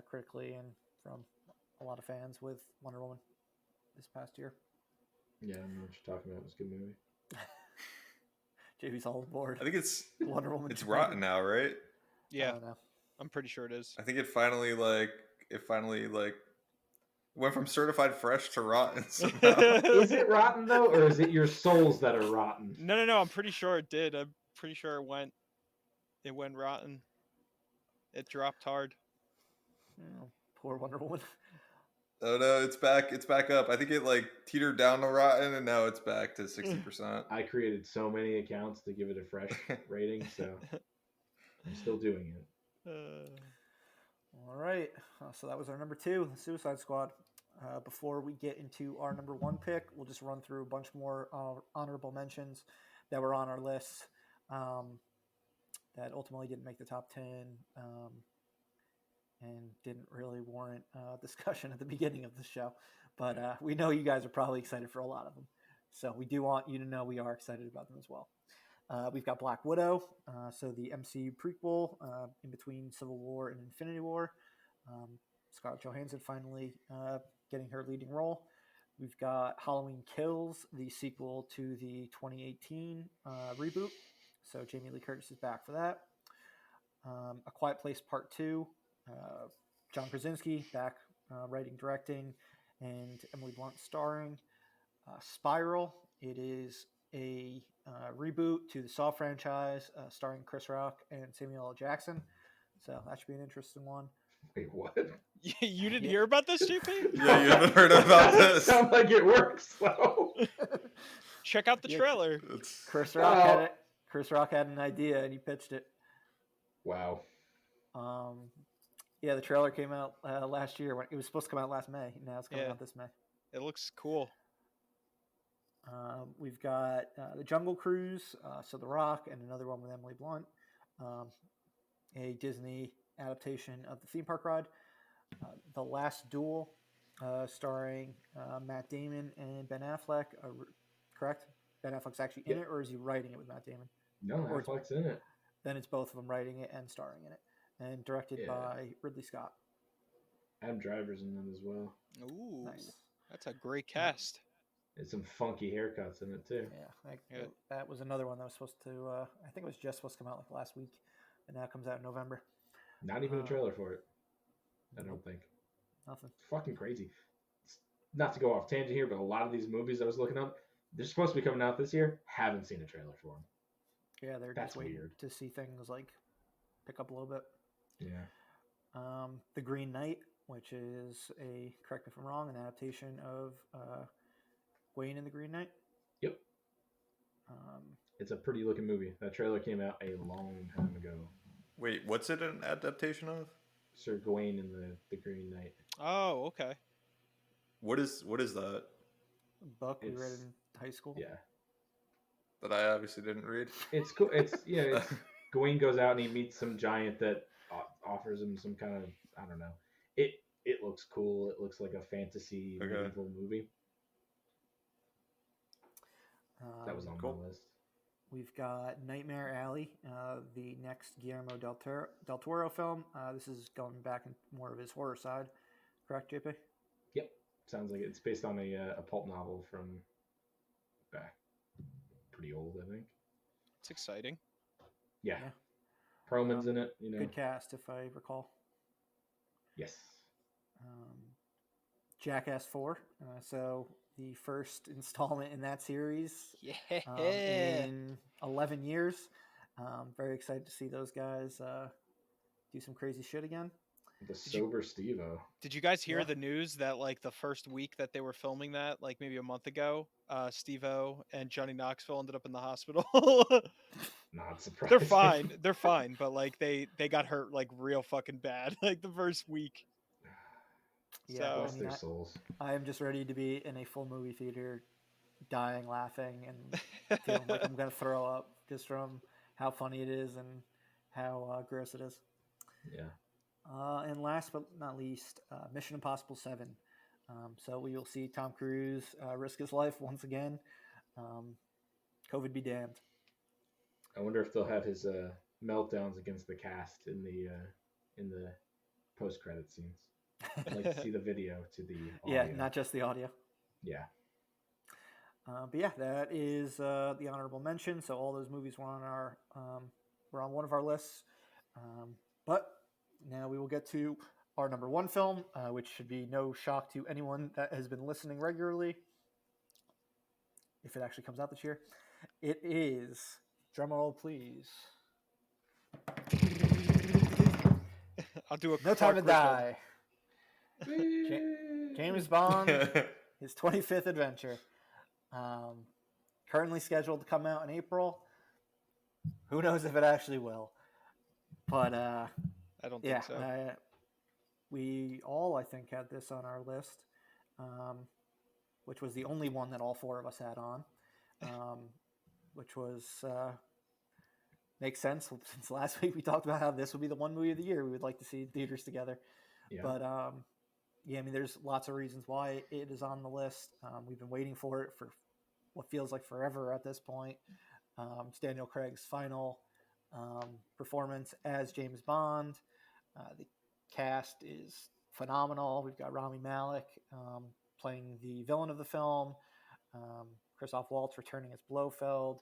critically and from a lot of fans with Wonder Woman this past year. Yeah, I don't know what you're talking about. It was a good movie. JB's all aboard. I think it's Wonder Woman. It's rotten now, right? Yeah, I'm pretty sure it is. I think it finally went from certified fresh to rotten somehow. Is it rotten though, or is it your souls that are rotten? No. I'm pretty sure it did. I'm pretty sure it went rotten. It dropped hard. Oh, poor Wonder Woman. Oh no, it's back. It's back up. I think it like teetered down to rotten, and now it's back to 60%. I created so many accounts to give it a fresh rating, so I'm still doing it. All right. So that was our number 2, the Suicide Squad. Before we get into our number 1 pick, we'll just run through a bunch more honorable mentions that were on our list that ultimately didn't make the top 10 and didn't really warrant discussion at the beginning of the show. But we know you guys are probably excited for a lot of them. So we do want you to know we are excited about them as well. We've got Black Widow, so the MCU prequel in between Civil War and Infinity War. Scarlett Johansson finally getting her leading role. We've got Halloween Kills, the sequel to the 2018 reboot. So Jamie Lee Curtis is back for that. A Quiet Place Part 2. John Krasinski back writing, directing, and Emily Blunt starring. Spiral. It is a reboot to the Saw franchise starring Chris Rock and Samuel L. Jackson. So that should be an interesting one. Wait, what? You didn't hear about this, GP? Yeah, you haven't heard about this. Sounds like it works. So. Check out the trailer. Chris Rock had it. Chris Rock had an idea and he pitched it. Wow. Yeah, the trailer came out last year. It was supposed to come out last May. Now it's coming out this May. It looks cool. We've got The Jungle Cruise, so The Rock, and another one with Emily Blunt. A Disney adaptation of the theme park ride. The Last Duel, starring Matt Damon and Ben Affleck. Correct? Ben Affleck's actually in it, or is he writing it with Matt Damon? No, Affleck's in it. Then it's both of them writing it and starring in it. And directed by Ridley Scott. Adam Driver's in them as well. Ooh, nice. That's a great cast. There's some funky haircuts in it too. Yeah, that was another one that was supposed to. I think it was just supposed to come out like last week, and now it comes out in November. Not even a trailer for it. I don't think. Nothing. It's fucking crazy. Not to go off tangent here, but a lot of these movies I was looking up, they're supposed to be coming out this year. Haven't seen a trailer for them. Yeah, they're That's just waiting weird. to see things like pick up a little bit. Yeah. The Green Knight, which is correct me if I'm wrong, an adaptation of Wayne and the Green Knight. Yep. It's a pretty looking movie. That trailer came out a long time ago. Wait, what's it an adaptation of? Sir Gawain and the Green Knight. Oh, okay. What is that? Book we read in high school. Yeah. That I obviously didn't read. It's cool. It's Gawain goes out and he meets some giant that offers him some kind of, I don't know. It looks cool. It looks like a fantasy medieval movie. That was on my list. We've got Nightmare Alley, the next Guillermo del Toro film. This is going back in more of his horror side. Correct, JP? Yep. Sounds like it's based on a pulp novel from back. Pretty old, I think. It's exciting. Yeah. Perlman's in it, you know. Good cast, if I recall. Yes. Jackass 4. So the first installment in that series. Yeah. In 11 years. Very excited to see those guys do some crazy shit again. The sober Steve-O. Did you guys hear the news that like the first week that they were filming that, like maybe a month ago, Steve-O and Johnny Knoxville ended up in the hospital? Not surprised. They're fine. They're fine, but like they got hurt like real fucking bad like the first week. Yeah, Bless their souls. I am just ready to be in a full movie theater, dying laughing and feeling like I'm gonna throw up just from how funny it is and how gross it is. Yeah. And last but not least, Mission Impossible 7. So we will see Tom Cruise risk his life once again. COVID be damned. I wonder if they'll have his meltdowns against the cast in the post-credit scenes. I'd like to see the video to the audio. Yeah, not just the audio. Yeah. But yeah, that is the honorable mention. So all those movies were on one of our lists. But now we will get to our number 1 film, which should be no shock to anyone that has been listening regularly. If it actually comes out this year, it is, drumroll please. I'll do a No Time to Die. James Bond, his 25th adventure. Currently scheduled to come out in April. Who knows if it actually will? But I don't yeah, think so. we all, I think, had this on our list, which was the only one that all four of us had on, which was makes sense since last week we talked about how this would be the one movie of the year we would like to see in theaters together. Yeah. But yeah, I mean, there's lots of reasons why it is on the list. We've been waiting for it for what feels like forever at this point. It's Daniel Craig's final performance as James Bond. The cast is phenomenal. We've got Rami Malek playing the villain of the film, Christoph Waltz returning as Blofeld.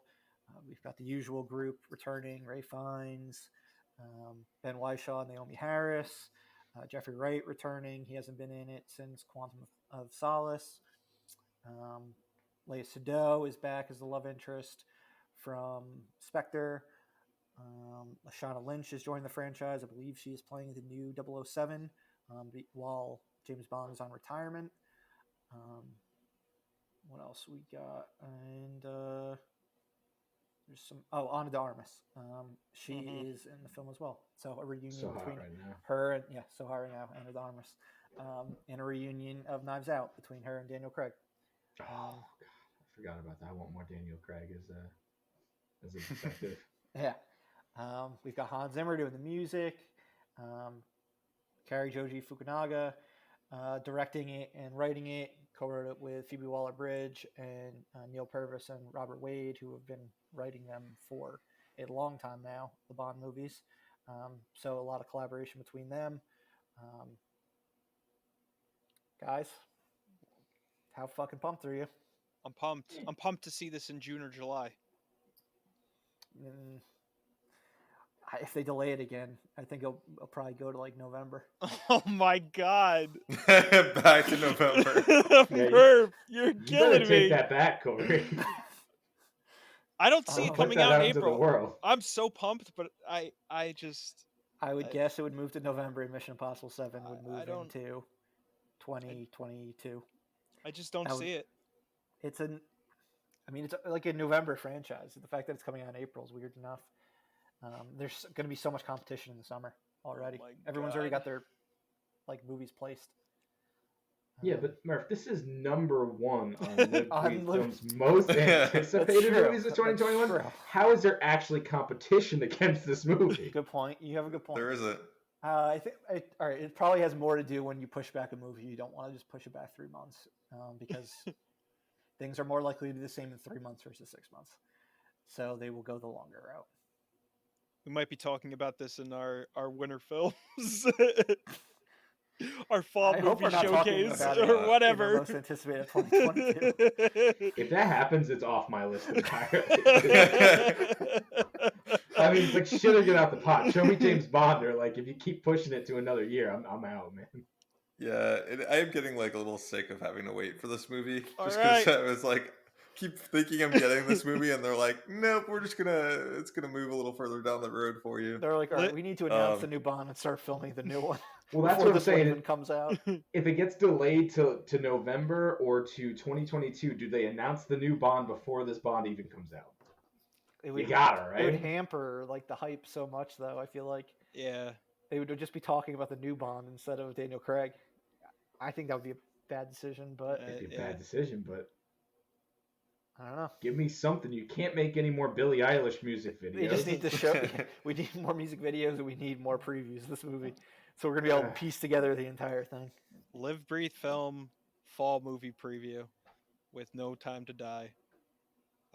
We've got the usual group returning: Ray Fiennes, Ben Whishaw, Naomi Harris, Jeffrey Wright returning. He hasn't been in it since Quantum of Solace. Léa Seydoux is back as the love interest from Spectre. Lashana Lynch has joined the franchise. I believe she is playing the new 007 while James Bond is on retirement. What else we got? And there's some. Oh, Ana de Armas. She is in the film as well. So a reunion So hot between right now. her and so hot right now, Ana de Armas, and a reunion of Knives Out between her and Daniel Craig. Oh God, I forgot about that. I want more Daniel Craig as a detective. Yeah. We've got Hans Zimmer doing the music. Kari Joji Fukunaga directing it and writing it. Co-wrote it with Phoebe Waller-Bridge and Neil Purvis and Robert Wade, who have been writing them for a long time now, the Bond movies. So a lot of collaboration between them. Guys, how fucking pumped are you? I'm pumped. I'm pumped to see this in June or July. If they delay it again, I think it'll probably go to like November. Oh my God. Back to November. Murph, you're You killing better take me. that back, Corey. I don't see it Put coming that out in out into the April. world. I'm so pumped, but I would guess it would move to November, and Mission Impossible 7 would move into 2022. I just don't see it. It's like a November franchise. The fact that it's coming out in April is weird enough. There's going to be so much competition in the summer already. Everyone's already got their movies placed. Yeah, but Murph, this is number one on Film's most That's anticipated true. movies of 2021. That's true. How is there actually competition against this movie? Good point. You have a good point. There isn't. I think all right. It probably has more to do when you push back a movie. You don't want to just push it back 3 months because things are more likely to be the same in 3 months versus 6 months. So they will go the longer route. We might be talking about this in our winter films. Our fall movie showcase or whatever. Most anticipated 2022. If that happens, it's off my list entirely. I mean, it's like shit or get out the pot. Show me James Bond, or like if you keep pushing it to another year, I'm out, man. Yeah, I am getting like a little sick of having to wait for this movie. Just right. because I was like, keep thinking I'm getting this movie, and they're like, nope, it's gonna move a little further down the road for you. They're like, all right, we need to announce the new Bond and start filming the new one. Well, that's what I'm saying. Even comes out. If it gets delayed to November or to 2022, do they announce the new Bond before this Bond even comes out? You got it, right? It would hamper like the hype so much, though. I feel like they would just be talking about the new Bond instead of Daniel Craig. I think that would be a bad decision, but it'd be a bad decision, but I don't know. Give me something. You can't make any more Billie Eilish music videos. They just need to show. We need more music videos, and we need more previews of this movie. So we're gonna be able to piece together the entire thing. Live, breathe, film, fall movie preview with No Time to Die.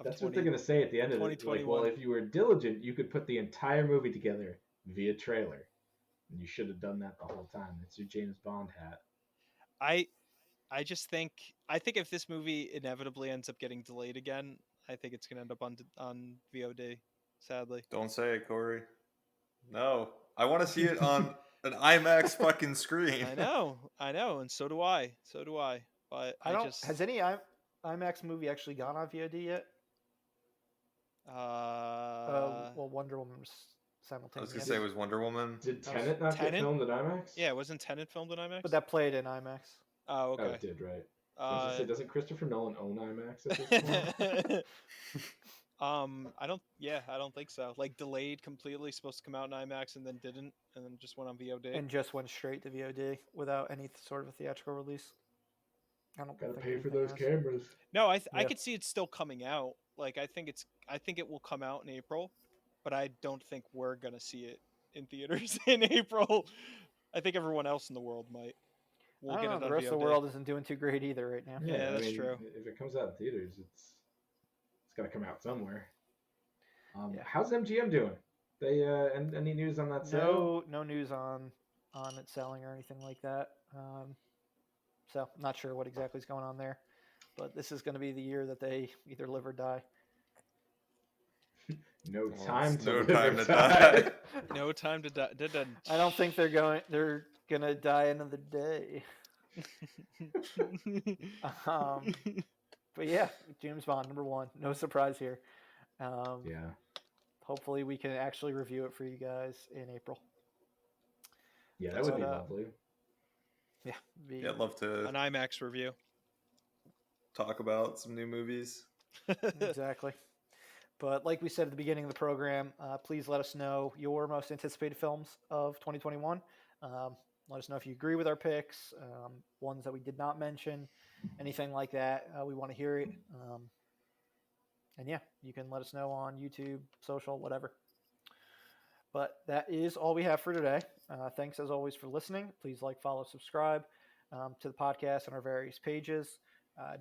That's what they're gonna say at the end of it. Like, well, if you were diligent, you could put the entire movie together via trailer, and you should have done that the whole time. It's your James Bond hat. I just think if this movie inevitably ends up getting delayed again, I think it's gonna end up on VOD. Sadly. Don't say it, Corey. No, I want to see it on an IMAX fucking screen. I know, and so do I. But has any IMAX movie actually gone on VOD yet? Well, Wonder Woman was simultaneous. I was gonna say it was Wonder Woman. Did Tenet not get filmed in IMAX? Yeah, wasn't Tenet filmed in IMAX? But that played in IMAX. Oh, okay. Oh, it did, right. Doesn't Christopher Nolan own IMAX at this point? I don't. Yeah, I don't think so. Like delayed completely, supposed to come out in IMAX and then didn't, and then just went on VOD. And just went straight to VOD without any sort of a theatrical release. I don't Gotta think pay for anything those has. cameras. No, I Yeah. could see it still coming out. Like I think it will come out in April, but I don't think we're gonna see it in theaters in April. I think everyone else in the world might. We'll I get don't know. it The on rest of the VOD. world isn't doing too great either right now. Yeah, I that's mean, true. if it comes out in theaters, it's got to come out somewhere. Yeah. How's MGM doing? They any news on that sale? No news on it selling or anything like that. So not sure what exactly is going on there, but this is going to be the year that they either live or die. No Well, time it's to no live time or to die. die. No time to die. I don't think they're gonna die another day. But yeah, James Bond #1. No surprise here. Yeah. Hopefully we can actually review it for you guys in April. Yeah, that would be But, lovely. Yeah, Yeah, I'd love to An IMAX review. talk about some new movies. exactly. But like we said at the beginning of the program, please let us know your most anticipated films of 2021. Let us know if you agree with our picks, ones that we did not mention, anything like that. We want to hear it. And yeah, you can let us know on YouTube, social, whatever. But that is all we have for today. Thanks as always for listening. Please like, follow, subscribe to the podcast on our various pages.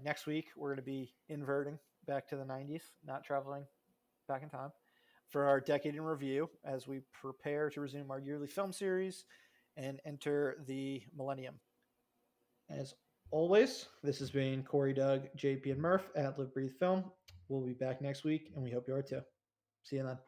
Next week, we're going to be inverting back to the 90s, not traveling back in time, for our decade in review as we prepare to resume our yearly film series and enter the millennium. As always, this has been Corey, Doug, JP, and Murph at Live Breathe Film. We'll be back next week, and we hope you are too. See you then.